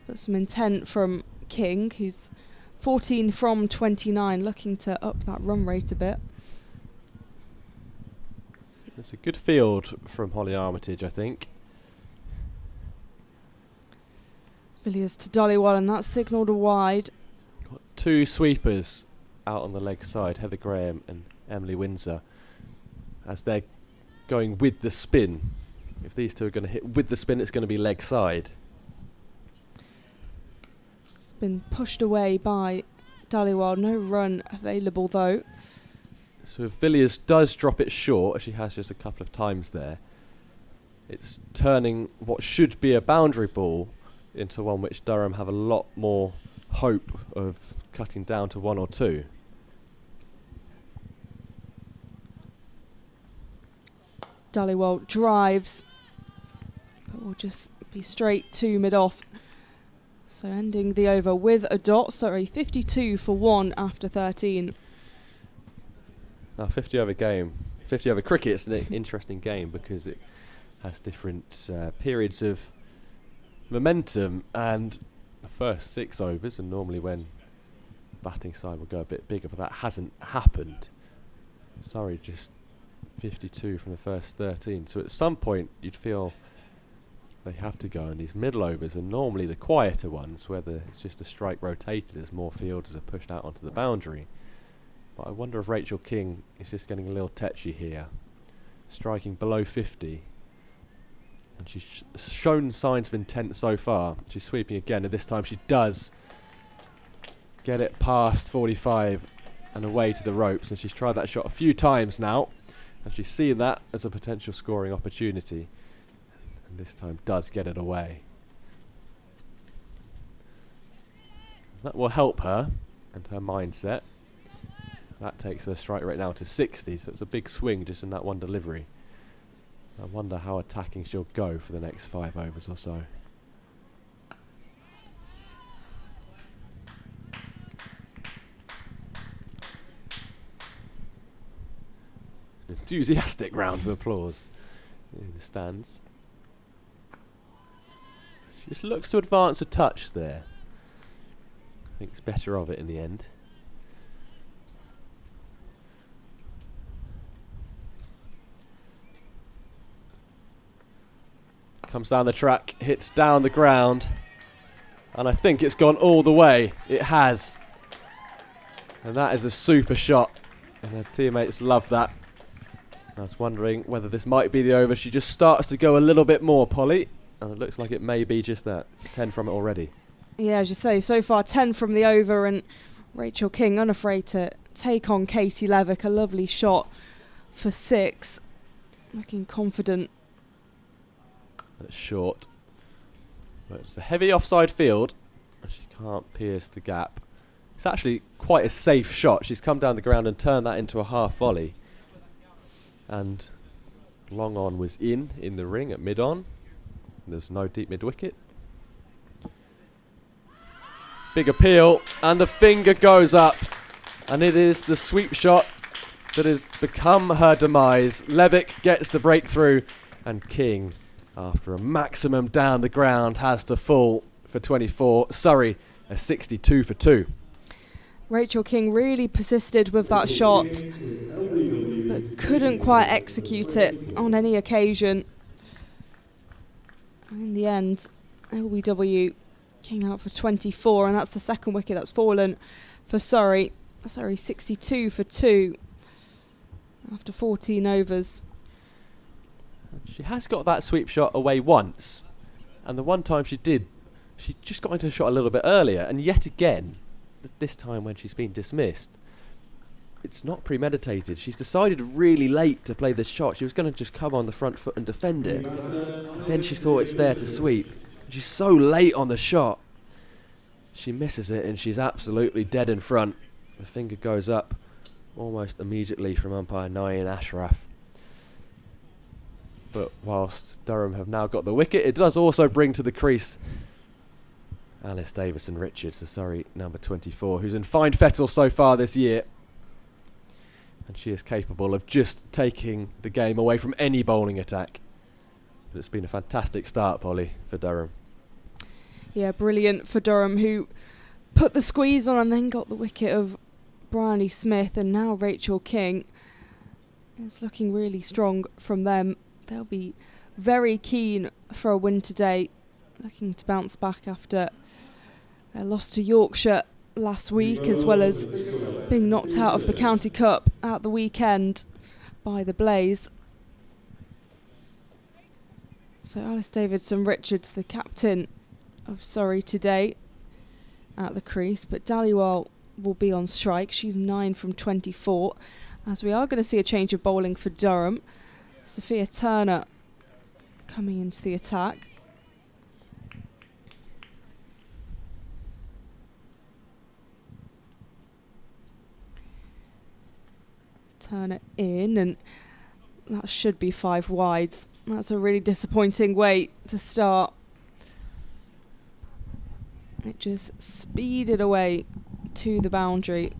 But some intent from King, who's 14 from 29, looking to up that run rate a bit. It's a good field from Holly Armitage, I think. Villiers to Dhaliwal, and that's signalled a wide. Got 2 sweepers out on the leg side, Heather Graham and Emily Windsor, as they're going with the spin. If these two are going to hit with the spin, it's going to be leg side. It's been pushed away by Dhaliwal. No run available though. So if Villiers does drop it short, as she has just a couple of times there, it's turning what should be a boundary ball into one which Durham have a lot more hope of cutting down to 1 or 2. Dhaliwal drives, but will just be straight to mid-off. So ending the over with a dot. Sorry, 52 for 1 after 13. Now 50 over game, 50 over cricket is an interesting game because it has different periods of momentum, and the first 6 overs are normally when the batting side will go a bit bigger, but that hasn't happened. Sorry, just 52 from the first 13. So at some point you'd feel they have to go, and these middle overs are normally the quieter ones, where it's just a strike rotated as more fielders are pushed out onto the boundary. But I wonder if Rachel King is just getting a little tetchy here, striking below 50. And she's shown signs of intent so far. She's sweeping again, and this time she does get it past 45 and away to the ropes. And she's tried that shot a few times now, and she's seen that as a potential scoring opportunity. And this time does get it away. That will help her and her mindset. That takes her strike rate now to 60, so it's a big swing just in that one delivery. I wonder how attacking she'll go for the next 5 overs or so. An enthusiastic round of applause in the stands. She just looks to advance a touch there. Thinks better of it in the end. Comes down the track, hits down the ground, and I think it's gone all the way. It has. And that is a super shot, and her teammates love that. I was wondering whether this might be the over. She just starts to go a little bit more, Polly, and it looks like it may be just that. 10 from it already. Yeah, as you say, so far 10 from the over, and Rachel King unafraid to take on Katie Levick. A lovely shot for 6. Looking confident. It's short. But it's a heavy offside field, and she can't pierce the gap. It's actually quite a safe shot. She's come down the ground and turned that into a half volley. And long on was in the ring at mid-on. There's no deep mid-wicket. Big appeal, and the finger goes up. And it is the sweep shot that has become her demise. Levick gets the breakthrough, and King, after a maximum down the ground, has to fall for 24. Surrey, a 62 for 2. Rachel King really persisted with that shot, but couldn't quite execute it on any occasion. And in the end, LBW King out for 24, and that's the second wicket that's fallen for Surrey. Surrey 62 for 2 after 14 overs. She has got that sweep shot away once, and the one time she did, she just got into a shot a little bit earlier, and yet again, this time when she's been dismissed, it's not premeditated. She's decided really late to play this shot. She was going to just come on the front foot and defend it. And then she thought it's there to sweep. She's so late on the shot. She misses it, and she's absolutely dead in front. The finger goes up almost immediately from umpire Naeem Ashraf. But whilst Durham have now got the wicket, it does also bring to the crease Alice Davison-Richards, the Surrey number 24, who's in fine fettle so far this year. And she is capable of just taking the game away from any bowling attack. But it's been a fantastic start, Polly, for Durham. Yeah, brilliant for Durham, who put the squeeze on and then got the wicket of Bryony Smith, and now Rachel King. It's looking really strong from them. They'll be very keen for a win today, looking to bounce back after their loss to Yorkshire last week, as well as being knocked out of the County Cup at the weekend by the Blaze. So Alice Davidson-Richards, the captain of Surrey today, at the crease, but Dhaliwal will be on strike. She's 9 from 24, as we are going to see a change of bowling for Durham. Sophia Turner coming into the attack. Turner in, and that should be 5 wides. That's a really disappointing way to start. It just speeded away to the boundary.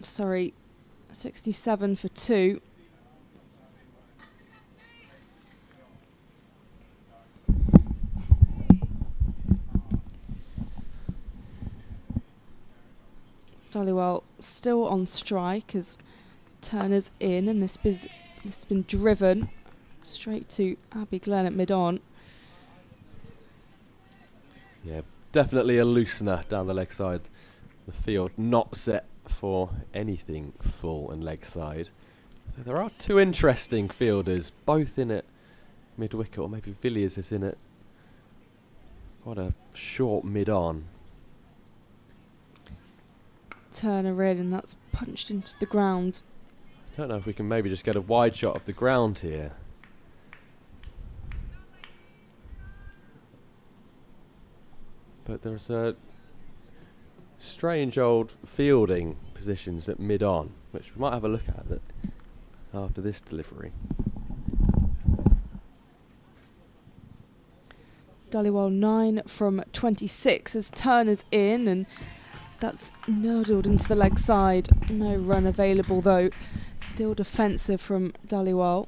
Sorry, 67 for 2. Dhaliwal still on strike as Turner's in, and this has been driven straight to Abby Glenn at mid-on. Yeah, definitely a loosener down the leg side. The field not set for anything full and leg side. So there are 2 interesting fielders, both in at mid-wicket, or maybe Villiers is in at quite a short mid-on. Turner in, and that's punched into the ground. I don't know if we can maybe just get a wide shot of the ground here. But there's a strange old fielding positions at mid-on, which we might have a look at that after this delivery. Dhaliwal 9 from 26 as Turner's in, and that's nurdled into the leg side. No run available though. Still defensive from Dhaliwal.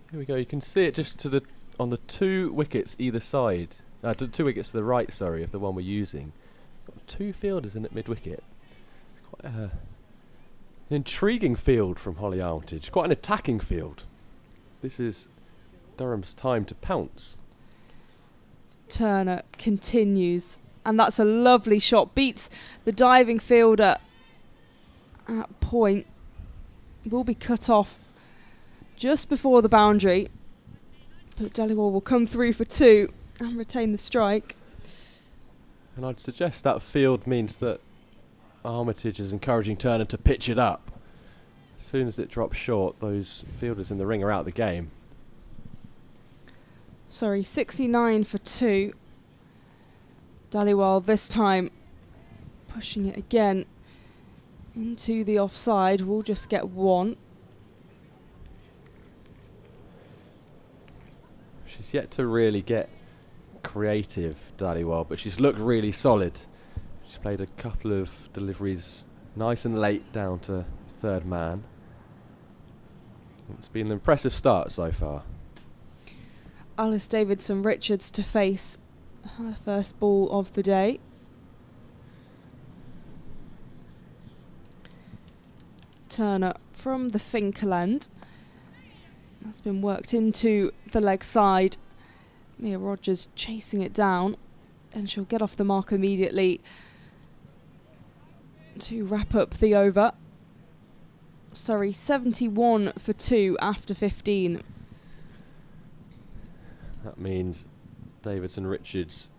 Here we go. You can see it just to the on the 2 wickets either side. 2 wickets to the right, sorry, of the one we're using. Got 2 fielders in at mid-wicket. It's quite a An intriguing field from Holly Armitage. Quite an attacking field. This is Durham's time to pounce. Turner continues, and that's a lovely shot. Beats the diving fielder at point. Will be cut off just before the boundary, but Dhaliwal will come through for 2 and retain the strike. And I'd suggest that field means that Armitage is encouraging Turner to pitch it up. As soon as it drops short, those fielders in the ring are out of the game. Sorry, 69 for 2. Dhaliwal this time pushing it again into the offside. We'll just get 1. She's yet to really get creative, Dhaliwal, but she's looked really solid. She's played a couple of deliveries nice and late down to third man. It's been an impressive start so far. Alice Davidson-Richards to face her first ball of the day. Turner from the Finkel end. That's been worked into the leg side. Mia Rogers chasing it down, and she'll get off the mark immediately to wrap up the over. Sorry, 71 for 2 after 15. That means Davidson-Richards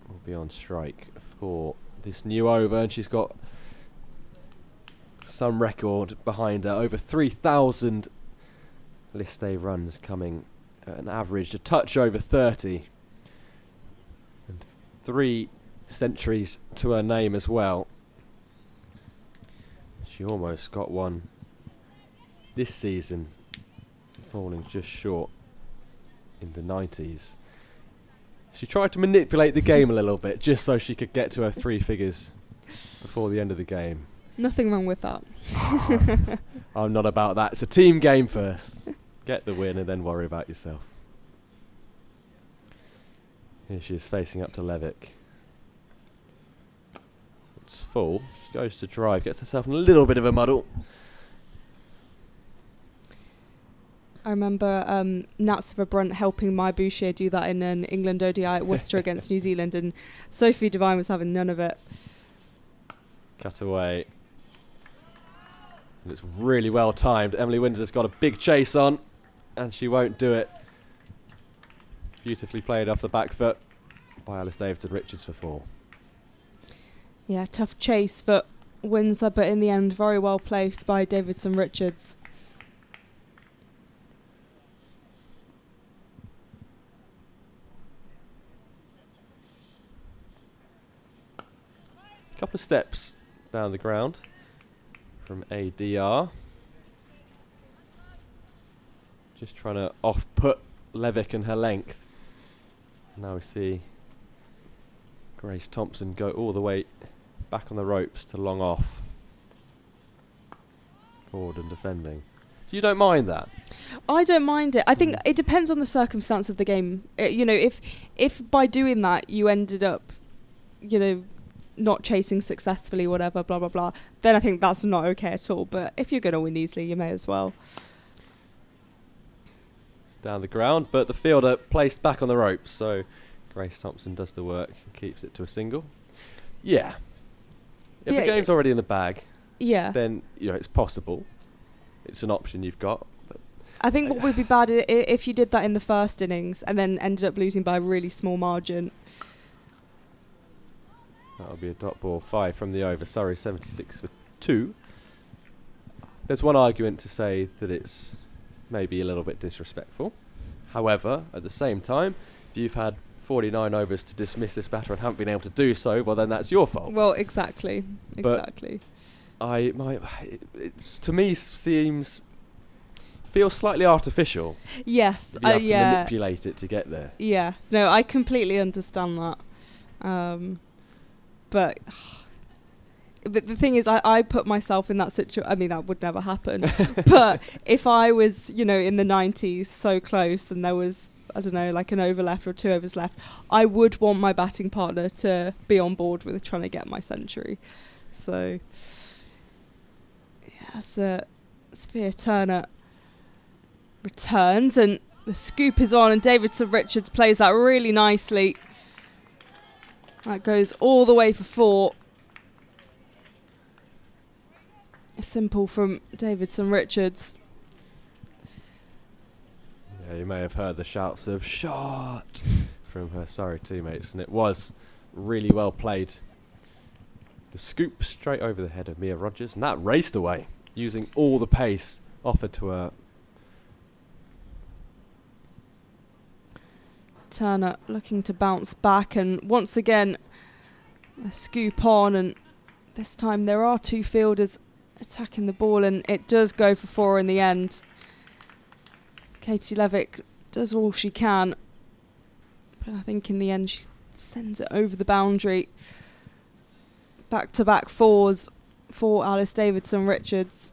will be on strike for this new over, and she's got some record behind her. Over 3,000 list day runs coming at an average, a touch over 30. And 3 centuries to her name as well. She almost got one this season, falling just short in the 90s. She tried to manipulate the game a little bit just so she could get to her 3 figures before the end of the game. Nothing wrong with that. I'm not about that. It's a team game first. Get the win and then worry about yourself. Here she is facing up to Levick. It's full. She goes to drive, gets herself in a little bit of a muddle. I remember Natseva Brunt helping Mai Boucher do that in an England ODI at Worcester against New Zealand, and Sophie Devine was having none of it. Cut away. And it's really well timed. Emily Windsor's got a big chase on, and she won't do it. Beautifully played off the back foot by Alice Davidson-Richards for 4. Yeah, tough chase for Windsor, but in the end, very well placed by Davidson-Richards. Couple of steps down the ground from ADR. Just trying to off-put Levick and her length. Now we see Grace Thompson go all the way back on the ropes to long off. Forward and defending. So you don't mind that? I don't mind it. I think it depends on the circumstance of the game. You know, if by doing that you ended up, you know, not chasing successfully, whatever, blah, blah, blah, then I think that's not okay at all. But if you're going to win easily, you may as well. It's down the ground, but the fielder placed back on the ropes, so Grace Thompson does the work and keeps it to a single. Yeah. If the game's already in the bag, then, you know, it's possible. It's an option you've got. But I think what would be bad if you did that in the first innings and then ended up losing by a really small margin. That'll be a dot ball. 5 from the over. Surrey 76 for 2. There's one argument to say that it's maybe a little bit disrespectful. However, at the same time, if you've had 49 overs to dismiss this batter and haven't been able to do so, well, then that's your fault. Well, exactly. To me feels slightly artificial. Yes, You have to manipulate it to get there. Yeah, no, I completely understand that. But the thing is, I put myself in that situation. I mean, that would never happen. But if I was, you know, in the 90s, so close, and there was, I don't know, like an over left or 2 overs left, I would want my batting partner to be on board with trying to get my century. So, yeah. as Sophia Turner returns, and the scoop is on, and Davidson Richards plays that really nicely. That goes all the way for 4. Simple from Davidson Richards. Yeah, you may have heard the shouts of "shot" from her Surrey teammates, and it was really well played. The scoop straight over the head of Mia Rogers, and that raced away, using all the pace offered to her. Turner looking to bounce back, and once again a scoop on, and this time there are 2 fielders attacking the ball, and it does go for 4 in the end. Katie Levick does all she can, but I think in the end she sends it over the boundary. Back-to-back 4s for Alice Davidson Richards.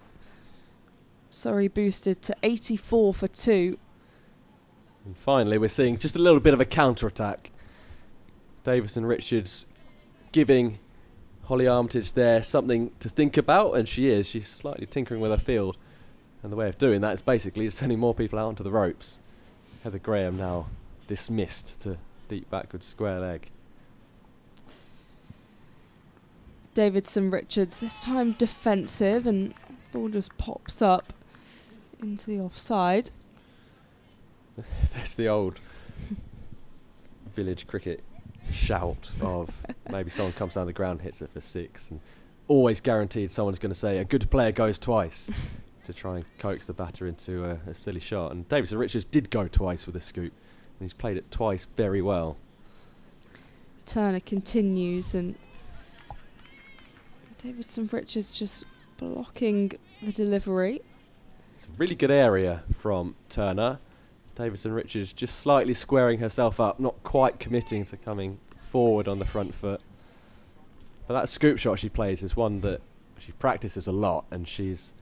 Surrey boosted to 84 for 2. And finally, we're seeing just a little bit of a counter-attack. Davidson Richards giving Holly Armitage there something to think about, and she is. She's slightly tinkering with her field. And the way of doing that is basically just sending more people out onto the ropes. Heather Graham now dismissed to deep backward square leg. Davidson Richards, this time defensive, and ball just pops up into the offside. That's the old village cricket shout of maybe someone comes down the ground, hits it for 6, and always guaranteed someone's going to say a good player goes twice to try and coax the batter into a silly shot. And Davidson Richards did go twice with a scoop, and he's played it twice very well. Turner continues, and Davidson Richards just blocking the delivery. It's a really good area from Turner. Davidson Richards just slightly squaring herself up, not quite committing to coming forward on the front foot. But that scoop shot she plays is one that she practices a lot, and she's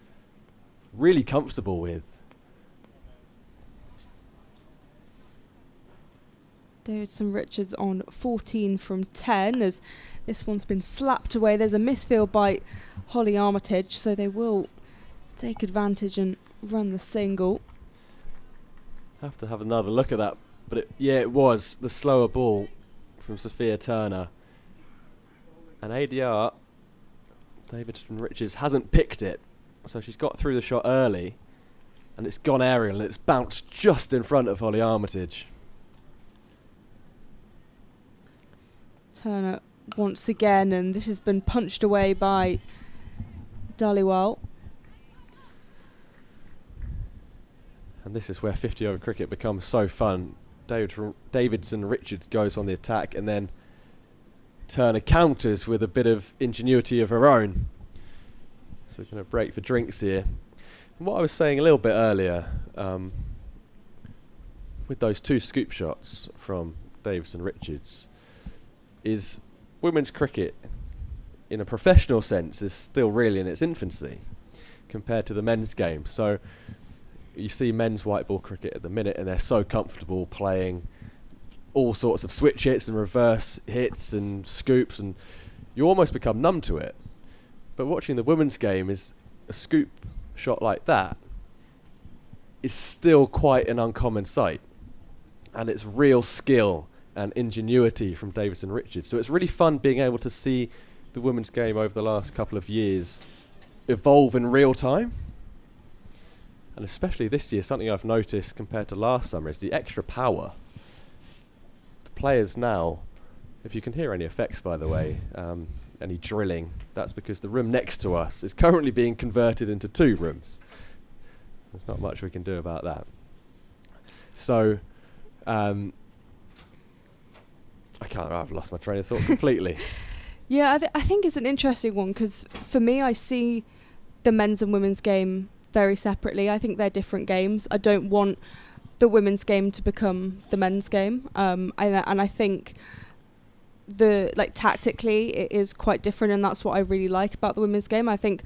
really comfortable with. Davidson Richards on 14 from 10 as this one's been slapped away. There's a misfield by Holly Armitage, so they will take advantage and run the single. Have to have another look at that, but it was the slower ball from Sophia Turner. And ADR, Davidson Richards, hasn't picked it, so she's got through the shot early, and it's gone aerial, and it's bounced just in front of Holly Armitage. Turner once again, and this has been punched away by Dhaliwal. And this is where 50-over cricket becomes so fun. Davidson Richards goes on the attack, and then Turner counters with a bit of ingenuity of her own. So we're going to break for drinks here. And what I was saying a little bit earlier, with those 2 scoop shots from Davidson Richards, is women's cricket, in a professional sense, is still really in its infancy compared to the men's game. So you see men's white ball cricket at the minute, and they're so comfortable playing all sorts of switch hits and reverse hits and scoops, and you almost become numb to it. But watching the women's game, is a scoop shot like that is still quite an uncommon sight, and it's real skill and ingenuity from Davidson Richards. So it's really fun being able to see the women's game over the last couple of years evolve in real time. And especially this year, something I've noticed compared to last summer is the extra power. The players now, if you can hear any effects, by the way, any drilling, that's because the room next to us is currently being converted into 2 rooms. There's not much we can do about that. So, I've lost my train of thought completely. Yeah, I think it's an interesting one, because for me, I see the men's and women's game very separately. I think they're different games. I don't want the women's game to become the men's game. And I think tactically it is quite different, and that's what I really like about the women's game. I think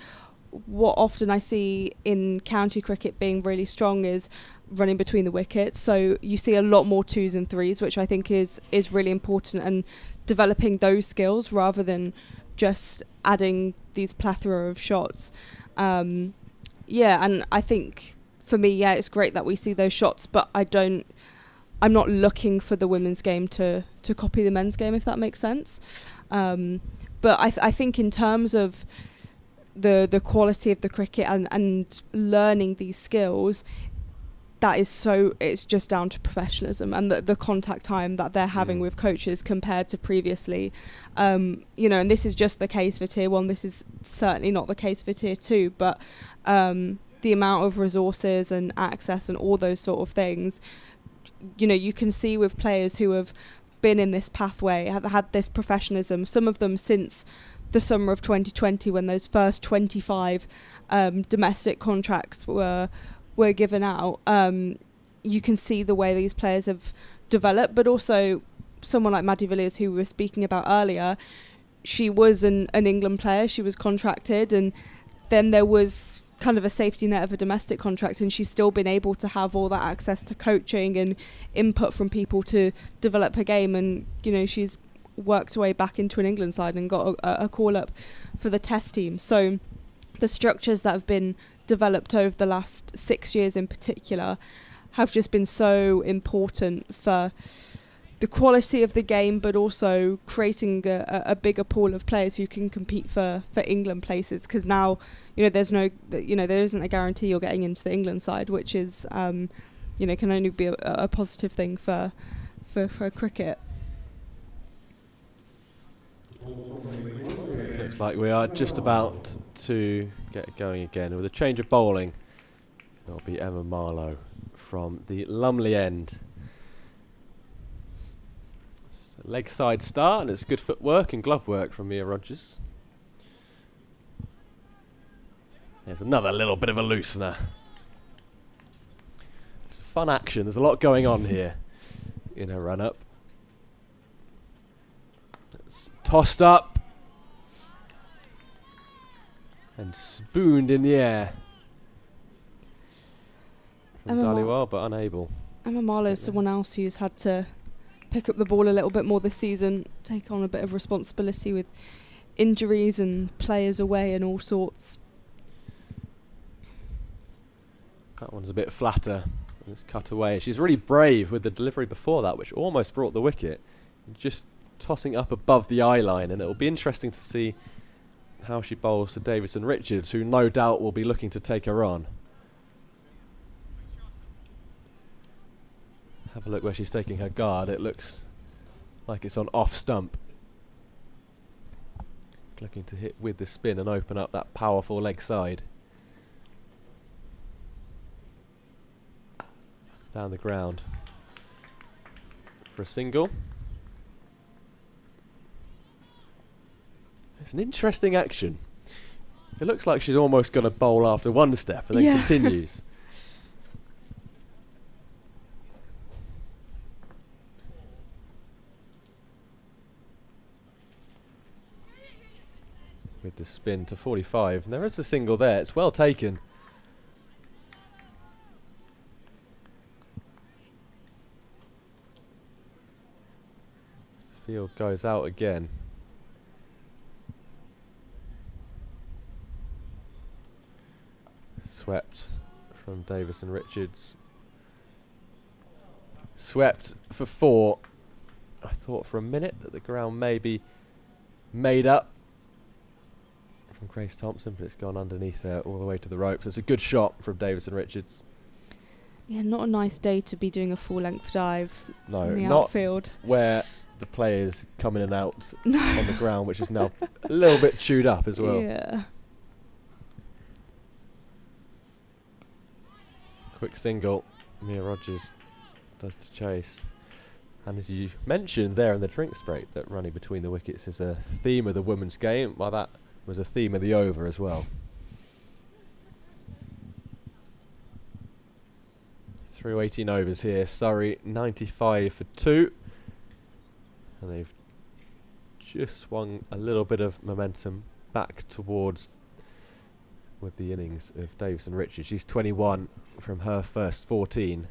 what often I see in county cricket being really strong is running between the wickets. So you see a lot more 2s and 3s, which I think is really important, and developing those skills rather than just adding these plethora of shots. Yeah, and I think for me, yeah, it's great that we see those shots, but I'm not looking for the women's game to copy the men's game, if that makes sense. But I think in terms of the quality of the cricket and learning these skills, it's just down to professionalism and the contact time that they're having with coaches compared to previously. And this is just the case for Tier 1. This is certainly not the case for Tier 2, but the amount of resources and access and all those sort of things, you can see with players who have been in this pathway, have had this professionalism, some of them since the summer of 2020 when those first 25 domestic contracts were given out. You can see the way these players have developed, but also someone like Maddie Villiers, who we were speaking about earlier, she was an England player, she was contracted, and then there was kind of a safety net of a domestic contract, and she's still been able to have all that access to coaching and input from people to develop her game, and she's worked her way back into an England side and got a call up for the test team. So the structures that have been developed over the last 6 years in particular have just been so important for the quality of the game, but also creating a bigger pool of players who can compete for England places, because now there isn't a guarantee you're getting into the England side, which is can only be a positive thing for cricket. Looks like we are just about to get going again with a change of bowling. It'll be Emma Marlowe from the Lumley end. It's a leg side start, and it's good footwork and glove work from Mia Rogers. There's another little bit of a loosener. It's a fun action. There's a lot going on here in her run-up. It's tossed up and spooned in the air from Dhaliwal, but unable. Emma Marlowe is someone else who's had to pick up the ball a little bit more this season, take on a bit of responsibility with injuries and players away and all sorts. That one's a bit flatter, and it's cut away. She's really brave with the delivery before that, which almost brought the wicket, just tossing up above the eye line, and it'll be interesting to see how she bowls to Davison Richards, who no doubt will be looking to take her on. Have a look where she's taking her guard. It looks like it's on off stump. Looking to hit with the spin and open up that powerful leg side. Down the ground for a single. It's an interesting action. It looks like she's almost going to bowl after one step and then continues. With the spin to 45. And there is a single there. It's well taken. The field goes out again. Swept from Davison Richards. Swept for 4. I thought for a minute that the ground may be made up from Grace Thompson, but it's gone underneath her all the way to the ropes. It's a good shot from Davison Richards. Yeah, not a nice day to be doing a full-length dive in the not outfield. Where the players come in and out on the ground, which is now a little bit chewed up as well. Yeah. Quick single. Mia Rogers does the chase. And as you mentioned there in the drinks break, that running between the wickets is a theme of the women's game. Well, that was a theme of the over as well. Through 18 overs here, Surrey 95 for 2. And they've just swung a little bit of momentum back towards with the innings of Davison Richards. She's 21 from her first 14.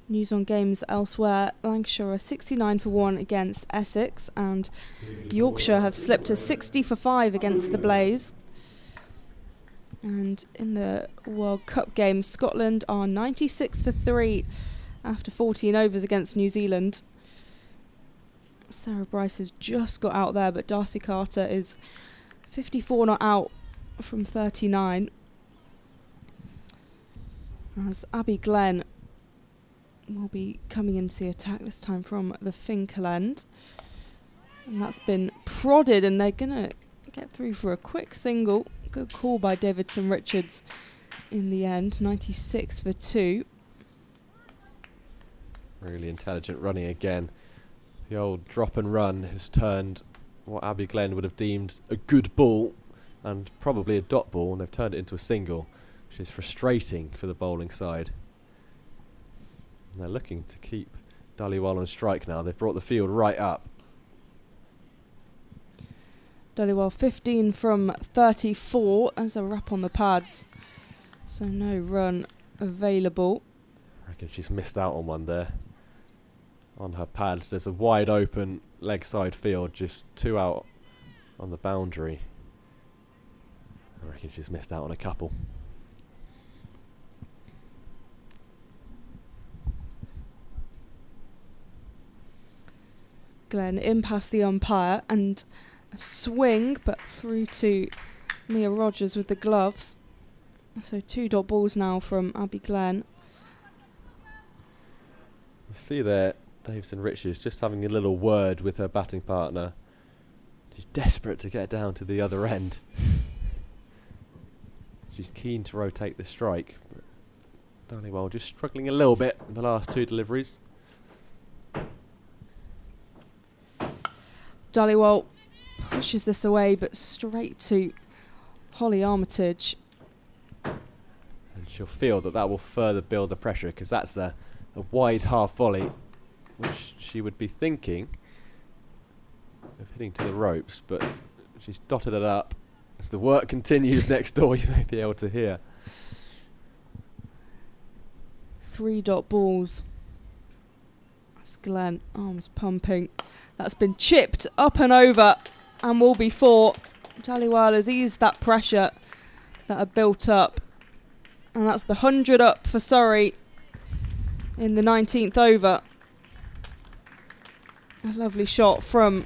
News on games elsewhere. Lancashire are 69 for 1 against Essex, and Yorkshire have slipped to 60 for 5 against the Blaze. And in the World Cup game, Scotland are 96 for 3 after 14 overs against New Zealand. Sarah Bryce has just got out there, but Darcy Carter is 54 not out from 39. As Abby Glenn will be coming into the attack this time from the Finkel end. And that's been prodded, and they're going to get through for a quick single. Good call by Davidson Richards in the end, 96 for 2. Really intelligent running again. The old drop and run has turned what Abby Glenn would have deemed a good ball and probably a dot ball, and they've turned it into a single, which is frustrating for the bowling side. And they're looking to keep Dhaliwal on strike now. They've brought the field right up. Dhaliwal 15 from 34 as a wrap on the pads. So no run available. I reckon she's missed out on one there. On her pads, there's a wide open leg side field, just 2 out on the boundary. I reckon she's missed out on a couple. Glenn in past the umpire and a swing, but through to Mia Rogers with the gloves. So 2 dot balls now from Abby Glenn. You see there, Davidson Richards just having a little word with her batting partner. She's desperate to get down to the other end. She's keen to rotate the strike. But Dhaliwal just struggling a little bit in the last 2 deliveries. Dhaliwal pushes this away, but straight to Holly Armitage. And she'll feel that that will further build the pressure, because that's a wide half volley, which she would be thinking of hitting to the ropes, but she's dotted it up. As the work continues next door, you may be able to hear. 3 dot balls. That's Glenn, arms pumping. That's been chipped up and over and will be 4. Dhaliwal has eased that pressure that had built up. And that's the 100 up for Surrey in the 19th over. A lovely shot from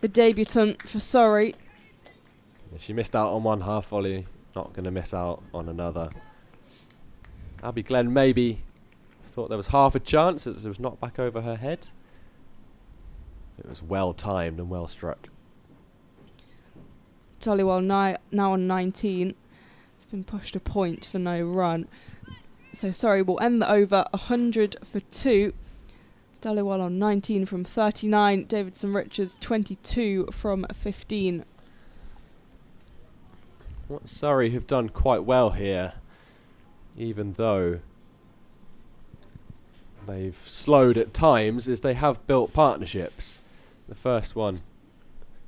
the debutant for Surrey. Yeah, she missed out on one half volley, not going to miss out on another. Abby Glenn maybe thought there was half a chance that it was knocked back over her head. It was well timed and well struck. Dhaliwal now on 19. It's been pushed a point for no run. So Surrey will end the over 100 for 2. Dhaliwal on 19 from 39. Davidson Richards 22 from 15. What Surrey have done quite well here, even though they've slowed at times, is they have built partnerships. The first one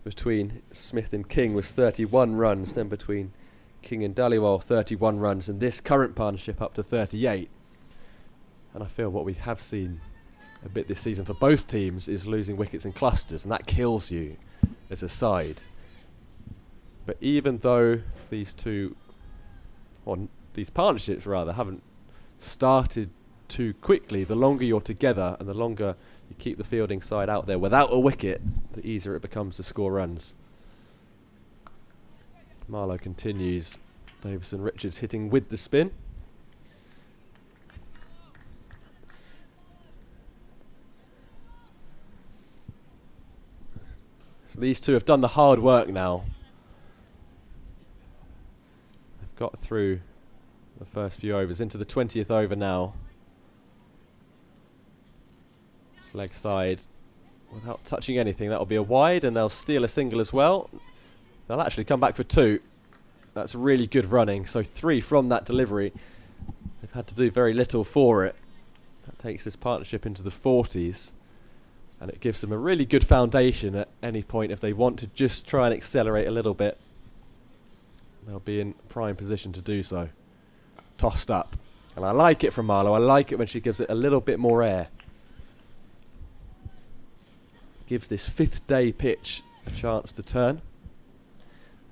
between Smith and King was 31 runs, then between King and Dhaliwal 31 runs, and this current partnership up to 38. And I feel what we have seen a bit this season for both teams is losing wickets in clusters, and that kills you as a side. But even though these partnerships rather haven't started too quickly, the longer you're together and the longer you keep the fielding side out there without a wicket, the easier it becomes to score runs. Marlowe continues. Davison Richards hitting with the spin. So these two have done the hard work now. They've got through the first few overs into the 20th over now. Leg side without touching anything. That'll be a wide, and they'll steal a single as well. They'll actually come back for 2. That's really good running. So 3 from that delivery. They've had to do very little for it. That takes this partnership into the 40s, and it gives them a really good foundation at any point if they want to just try and accelerate a little bit. They'll be in prime position to do so. Tossed up, and I like it from Marlowe. I like it when she gives it a little bit more air. Gives this 5th day pitch a chance to turn.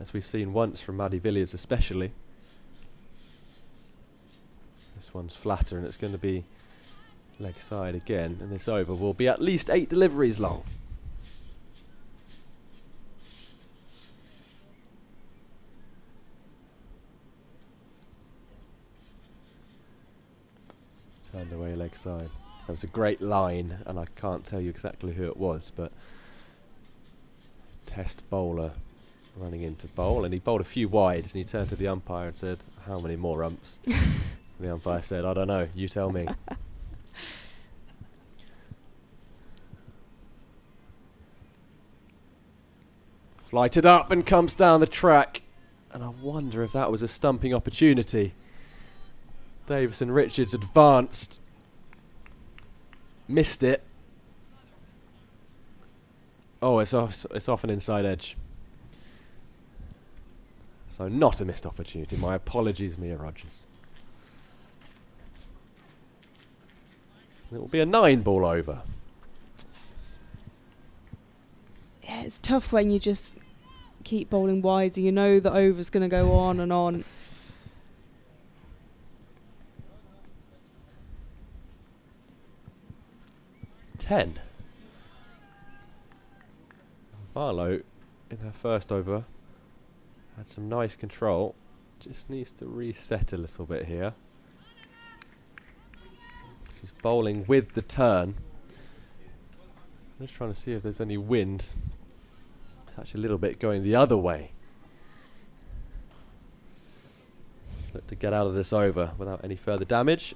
as we've seen once from Maddie Villiers especially. This one's flatter and it's going to be leg side again, and this over will be at least 8 deliveries long. Turned away leg side. That was a great line, and I can't tell you exactly who it was, but test bowler running into bowl, and he bowled a few wides, and he turned to the umpire and said, "How many more umps?" The umpire said, "I don't know, you tell me." Flighted up and comes down the track, and I wonder if that was a stumping opportunity. Davison Richards advanced, missed it. Oh, it's off an inside edge. So not a missed opportunity. My apologies, Mia Rogers. It will be a 9 ball over. Yeah, it's tough when you just keep bowling wides and you know the over's going to go on and on. Ten. Barlow in her first over had some nice control. Just needs to reset a little bit here. She's bowling with the turn. I'm just trying to see if there's any wind. It's actually a little bit going the other way. Look to get out of this over without any further damage.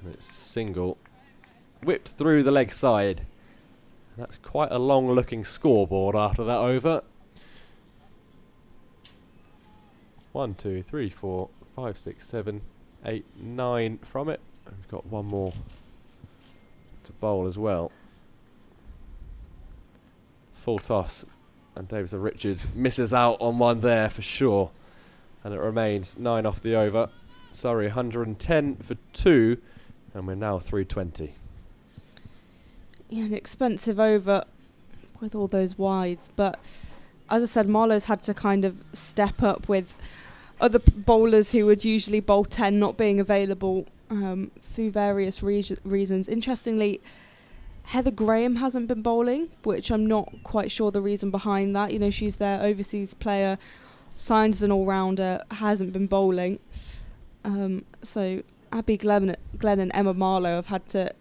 And it's a single. Whipped through the leg side. That's quite a long looking scoreboard after that over. 1, 2, 3, 4, 5, 6, 7, 8, 9 from it. And we've got one more to bowl as well. Full toss, and Davison Richards misses out on one there for sure, and it remains 9 off the over. Surrey 110 for 2, and we're now 320. Yeah, an expensive over with all those wides, but as I said, Marlowe's had to kind of step up with other bowlers who would usually bowl 10 not being available through various reasons. Interestingly, Heather Graham hasn't been bowling, which I'm not quite sure the reason behind that. You know, she's their overseas player, signed as an all-rounder, hasn't been bowling. So Abby Glenn and Emma Marlowe have had to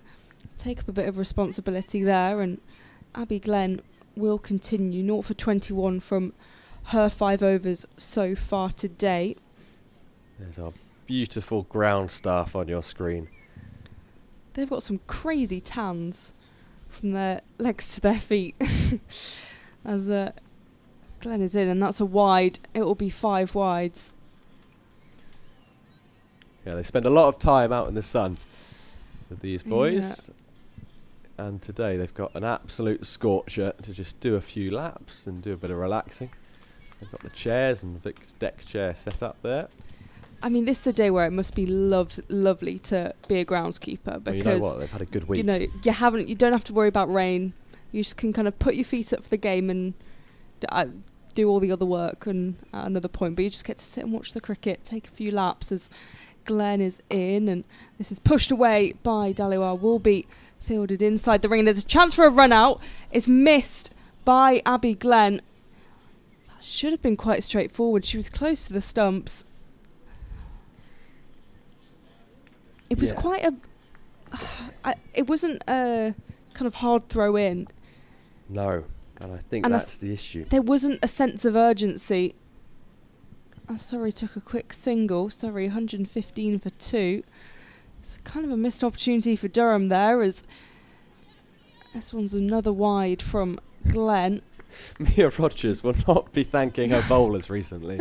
take up a bit of responsibility there, and Abby Glenn will continue 0 for 21 from her 5 overs so far today. There's our beautiful ground staff on your screen. They've got some crazy tans from their legs to their feet as Glenn is in, and that's a wide. It will be 5 wides. Yeah, they spend a lot of time out in the sun with these boys. Yeah. And today they've got an absolute scorcher to just do a few laps and do a bit of relaxing. They've got the chairs and Vic's deck chair set up there. I mean, this is the day where it must be lovely to be a groundskeeper, because well, you know what, they've had a good week. You know, you don't have to worry about rain. You just can kind of put your feet up for the game and do all the other work and at another point. But you just get to sit and watch the cricket, take a few laps as Glenn is in, and this is pushed away by Dhaliwal. Will be fielded inside the ring. And there's a chance for a run out. It's missed by Abby Glenn. That should have been quite straightforward. She was close to the stumps. It was quite a... it wasn't a kind of hard throw in. No, and I think that's the issue. There wasn't a sense of urgency. Surrey took a quick single. Surrey 115 for 2. It's kind of a missed opportunity for Durham there, as this one's another wide from Glenn. Mia Rogers will not be thanking her bowlers recently.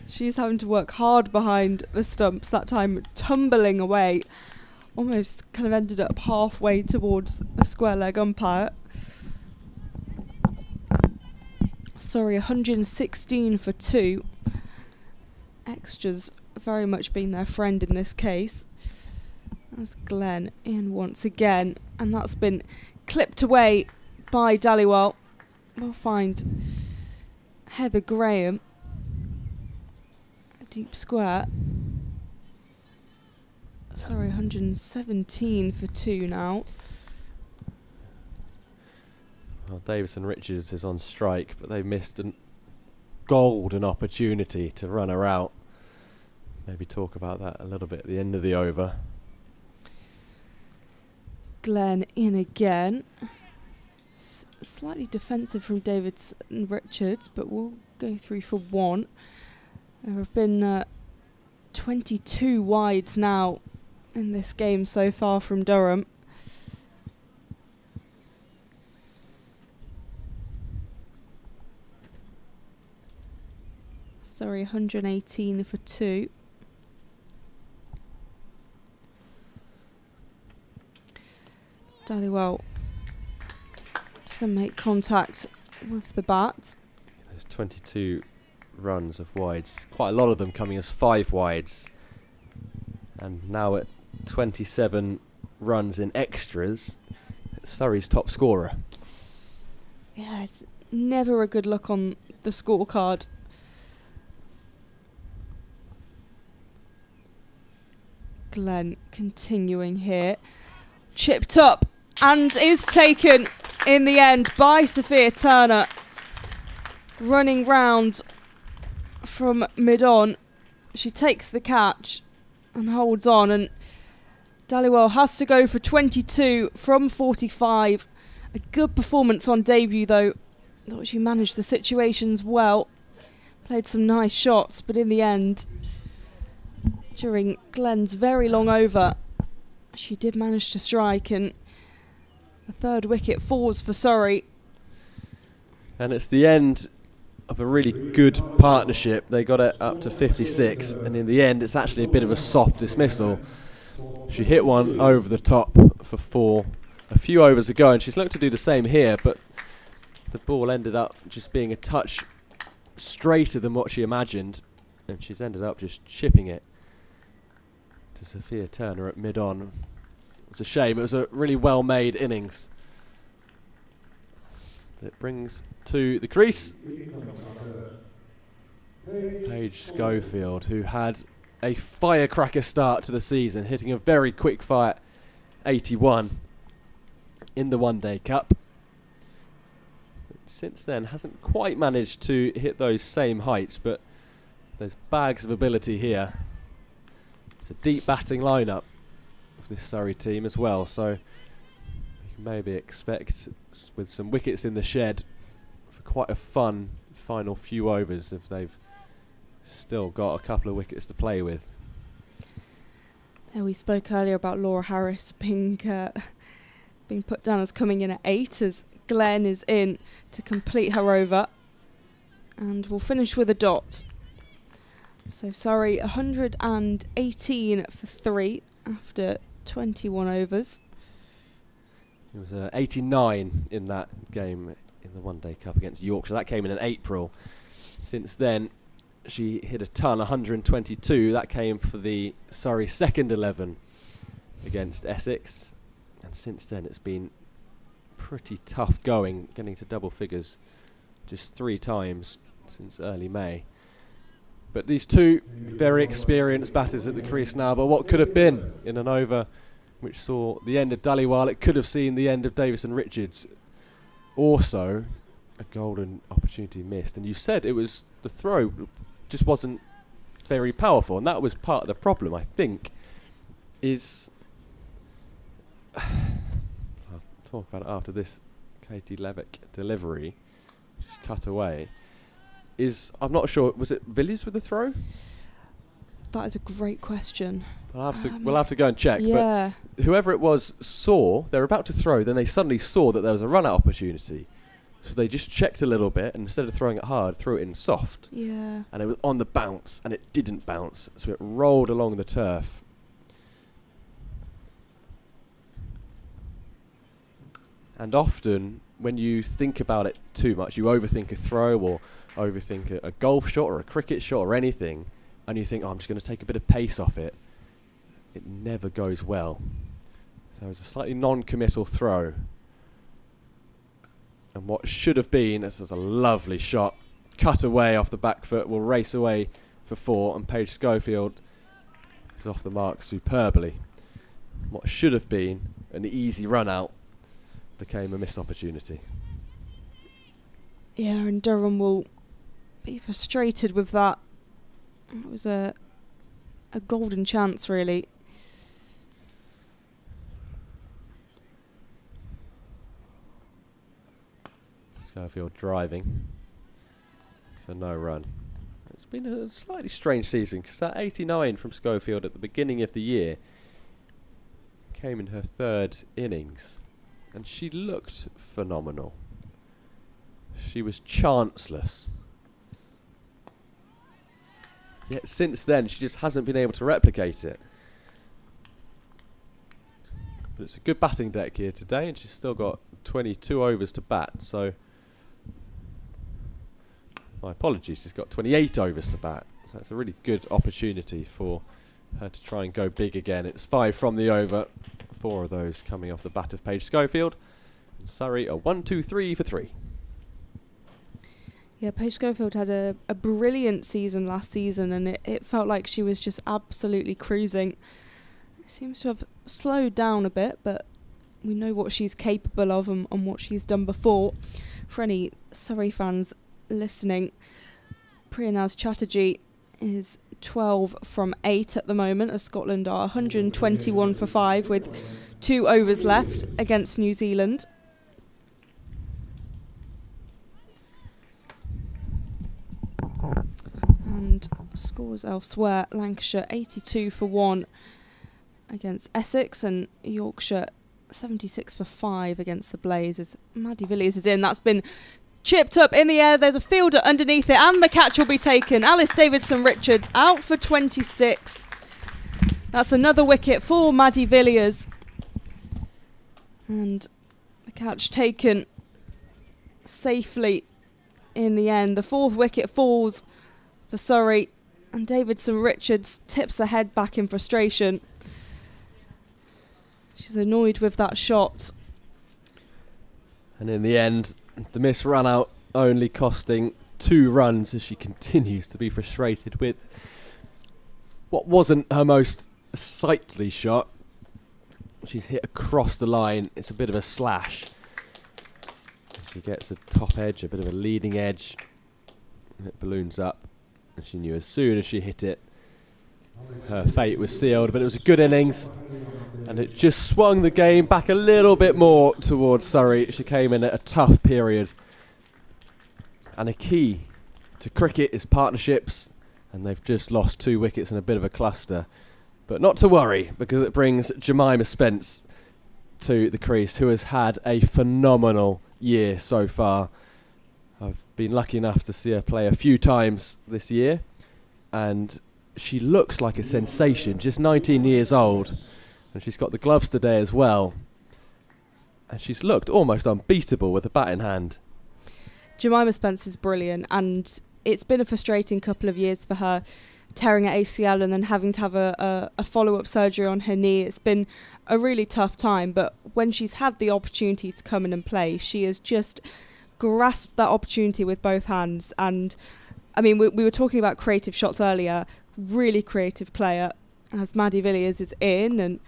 She's having to work hard behind the stumps, that time tumbling away. Almost kind of ended up halfway towards the square leg umpire. Sorry, 116 for 2. Extras very much been their friend in this case. That's Glenn in once again, and that's been clipped away by Dhaliwal. We'll find Heather Graham. Deep square. Sorry, 117 for 2 now. Well, Davison Richards is on strike, but they missed a golden opportunity to run her out. Maybe talk about that a little bit at the end of the over. Glenn in again. Slightly defensive from Davison Richards, but we'll go 3 for 1. There have been 22 wides now in this game so far from Durham. Sorry, 118 for 2. Dallywell doesn't make contact with the bat. There's 22 runs of wides, quite a lot of them coming as 5 wides, and now at 27 runs in extras, Surrey's top scorer. Yeah, it's never a good look on the scorecard. Glenn continuing here, chipped up and is taken in the end by Sophia Turner, running round from mid-on. She takes the catch and holds on, and Dallywell has to go for 22 from 45. A good performance on debut though. Thought she managed the situations well. Played some nice shots, but in the end, during Glenn's very long over, she did manage to strike, and the 3rd wicket falls for Surrey. And it's the end of a really good partnership. They got it up to 56, and in the end it's actually a bit of a soft dismissal. She hit one over the top for 4 a few overs ago, and she's looked to do the same here, but the ball ended up just being a touch straighter than what she imagined, and she's ended up just chipping it to Sophia Turner at mid-on. It's a shame. It was a really well-made innings. It brings to the crease Paige Schofield, who had a firecracker start to the season, hitting a very quick fire 81 in the One Day Cup. Since then hasn't quite managed to hit those same heights, but there's bags of ability here. It's a deep batting lineup of this Surrey team as well, so we can maybe expect, with some wickets in the shed, for quite a fun final few overs if they've still got a couple of wickets to play with. We spoke earlier about Laura Harris being put down as coming in at 8, as Glenn is in to complete her over, and we'll finish with a dot. So Surrey 118 for 3 after 21 overs. It was 89 in that game in the One Day Cup against Yorkshire. That came in April. Since then, she hit a ton, 122. That came for the Surrey second 11 against Essex. And since then, it's been pretty tough going, getting to double figures just 3 times since early May. But these two very experienced batters at the crease now. But what could have been in an over which saw the end of Dallywell, it could have seen the end of Davison Richards. Also, a golden opportunity missed. And you said it was the throw just wasn't very powerful, and that was part of the problem, I think, is I'll talk about it after this Katie Levick delivery, just cut away, is, I'm not sure, was it Villiers with the throw? That is a great question. We'll have to go and check. Yeah. But whoever it was saw, they were about to throw, then they suddenly saw that there was a run-out opportunity. So they just checked a little bit, and instead of throwing it hard, threw it in soft. Yeah. And it was on the bounce, and it didn't bounce, so it rolled along the turf. And often, when you think about it too much, you overthink a throw or overthink a golf shot or a cricket shot or anything, and you think, oh, I'm just going to take a bit of pace off it. It never goes well. So it's a slightly non-committal throw. And what should have been, this is a lovely shot, cut away off the back foot, will race away for 4, and Paige Schofield is off the mark superbly. What should have been an easy run out became a missed opportunity. Yeah, and Durham will be frustrated with that. It was a golden chance, really. Schofield driving for no run. It's been a slightly strange season because that 89 from Schofield at the beginning of the year came in her 3rd innings, and she looked phenomenal. She was chanceless. Yet since then, she just hasn't been able to replicate it. But it's a good batting deck here today, and she's still got 22 overs to bat, so my apologies, she's got 28 overs to bat. So it's a really good opportunity for her to try and go big again. It's 5 from the over, 4 of those coming off the bat of Paige Schofield. And Surrey are 1-2-3 for 3. Yeah, Paige Schofield had a brilliant season last season, and it felt like she was just absolutely cruising. It seems to have slowed down a bit, but we know what she's capable of and what she's done before. For any Surrey fans listening, Priyanaz Chatterjee is 12 from 8 at the moment, as Scotland are 121 for 5 with 2 overs left against New Zealand. And scores elsewhere: Lancashire 82 for 1 against Essex, and Yorkshire 76 for 5 against the Blazers. Maddie Villiers is in. That's been chipped up in the air. There's a fielder underneath it, and the catch will be taken. Alice Davidson-Richards out for 26. That's another wicket for Maddie Villiers. And the catch taken safely in the end. The 4th wicket falls for Surrey, and Davidson-Richards tips her head back in frustration. She's annoyed with that shot. And in the end, the miss ran out, only costing 2 runs, as she continues to be frustrated with what wasn't her most sightly shot. She's hit across the line. It's a bit of a slash. She gets a top edge, a bit of a leading edge, and it balloons up. And she knew as soon as she hit it, her fate was sealed. But it was a good innings, and it just swung the game back a little bit more towards Surrey. She came in at a tough period. And a key to cricket is partnerships, and they've just lost 2 wickets in a bit of a cluster. But not to worry, because it brings Jemima Spence to the crease, who has had a phenomenal year so far. I've been lucky enough to see her play a few times this year, and she looks like a sensation, just 19 years old, and she's got the gloves today as well, and she's looked almost unbeatable with a bat in hand. Jemima Spence is brilliant, and it's been a frustrating couple of years for her, tearing at ACL and then having to have a follow-up surgery on her knee. It's been a really tough time, but when she's had the opportunity to come in and play, she has just grasped that opportunity with both hands. And I mean, we were talking about creative shots earlier. Really creative player, as Maddie Villiers is in, and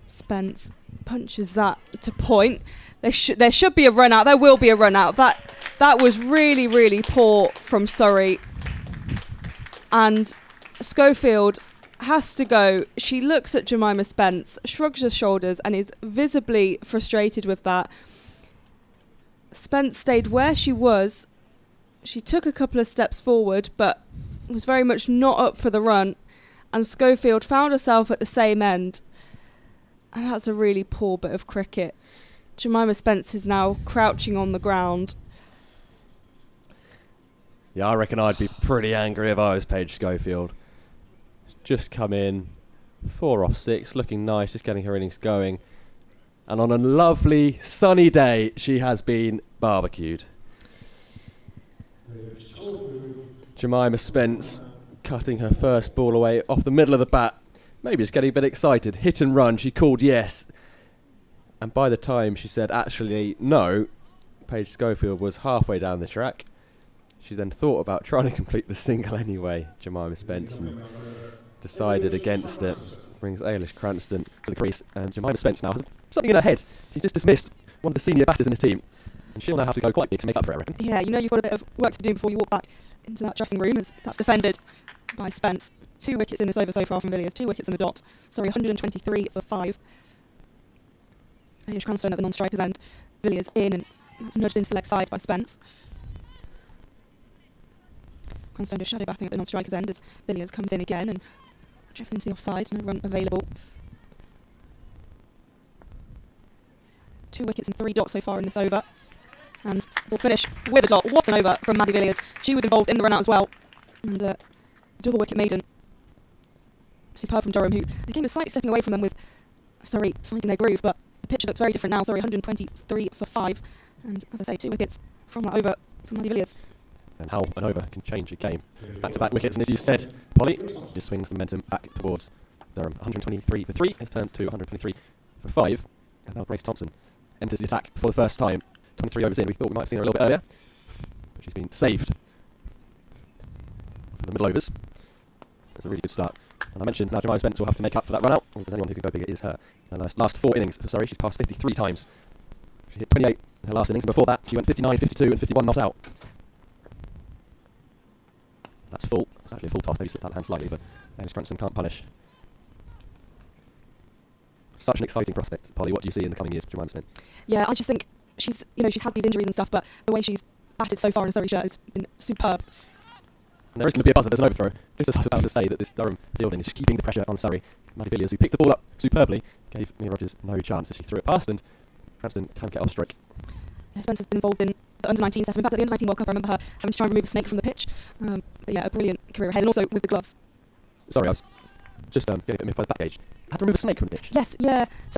Spence punches that to point. There should be a run out. There will be a run out. That was really, really poor from Surrey. And Schofield has to go. She looks at Jemima Spence, shrugs her shoulders, and is visibly frustrated with that. Spence stayed where she was. She took a couple of steps forward, but was very much not up for the run. And Schofield found herself at the same end. And that's a really poor bit of cricket. Jemima Spence is now crouching on the ground. Yeah, I reckon I'd be pretty angry if I was Paige Schofield. Just come in, 4 off 6, looking nice, just getting her innings going. And on a lovely sunny day, she has been barbecued. Jemima Spence cutting her first ball away off the middle of the bat. Maybe just getting a bit excited. Hit and run, she called yes. And by the time she said actually no, Paige Schofield was halfway down the track. She then thought about trying to complete the single anyway, Jemima Spence, and decided against it. Brings Ailish Cranston to the crease, and Jemima Spence now has something in her head. She just dismissed one of the senior batters in the team, and she'll now have to go quite big to make up for it, I reckon. Yeah, you know you've got a bit of work to be doing before you walk back into that dressing room, as that's defended by Spence. 2 wickets in this over so far from Villiers, 2 wickets in the dot. Sorry, 123 for 5. Ailish Cranston at the non-striker's end. Villiers in, and that's nudged into the leg side by Spence. Cranston just shadow batting at the non-striker's end as Villiers comes in again and drifting into the offside, no run available. 2 wickets and 3 dots so far in this over. And we'll finish with a dot. What an over from Maddie Villiers. She was involved in the run-out as well. And double wicket maiden. Superb from Durham, who the game was slightly stepping away from them with Surrey finding their groove, but the picture looks very different now. Surrey 123 for 5. And as I say, 2 wickets from that over from Maddie Villiers. And how an over can change a game. Back-to-back wickets, and as you said, Polly just swings the momentum back towards Durham. 123 for 3, it's turned to 123 for 5. And now Grace Thompson enters the attack for the first time. 23 overs in, we thought we might have seen her a little bit earlier, but she's been saved for the middle overs. That's a really good start. And I mentioned now Jemima Spence will have to make up for that run out. If there's anyone who can go big, it is her. And last 4 innings for Surrey, she's passed 53 times. She hit 28 in her last innings, and before that she went 59, 52 and 51 not out. That's full. It's actually a full toss, maybe slipped out the hand slightly, but Ailish Cranston can't punish. Such an exciting prospect, Polly. What do you see in the coming years for Jemima Spence? Yeah, I just think she's had these injuries and stuff, but the way she's batted so far in a Surrey shirt has been superb. And there is going to be a buzzer, there's an overthrow. Just as I was about to say that this Durham fielding is just keeping the pressure on Surrey. Maddie Villiers, who picked the ball up superbly, gave Mia Rogers no chance as she threw it past, and Cranston can get off strike. Yeah, Spencer's been involved in the under-19 setup. In fact, at the under-19 World Cup, I remember her having to try and remove a snake from the pitch. But yeah, a brilliant career ahead, and also with the gloves. Sorry, I was just getting a bit miffed by the back gauge. Had to remove a snake from the pitch. Yes, yeah.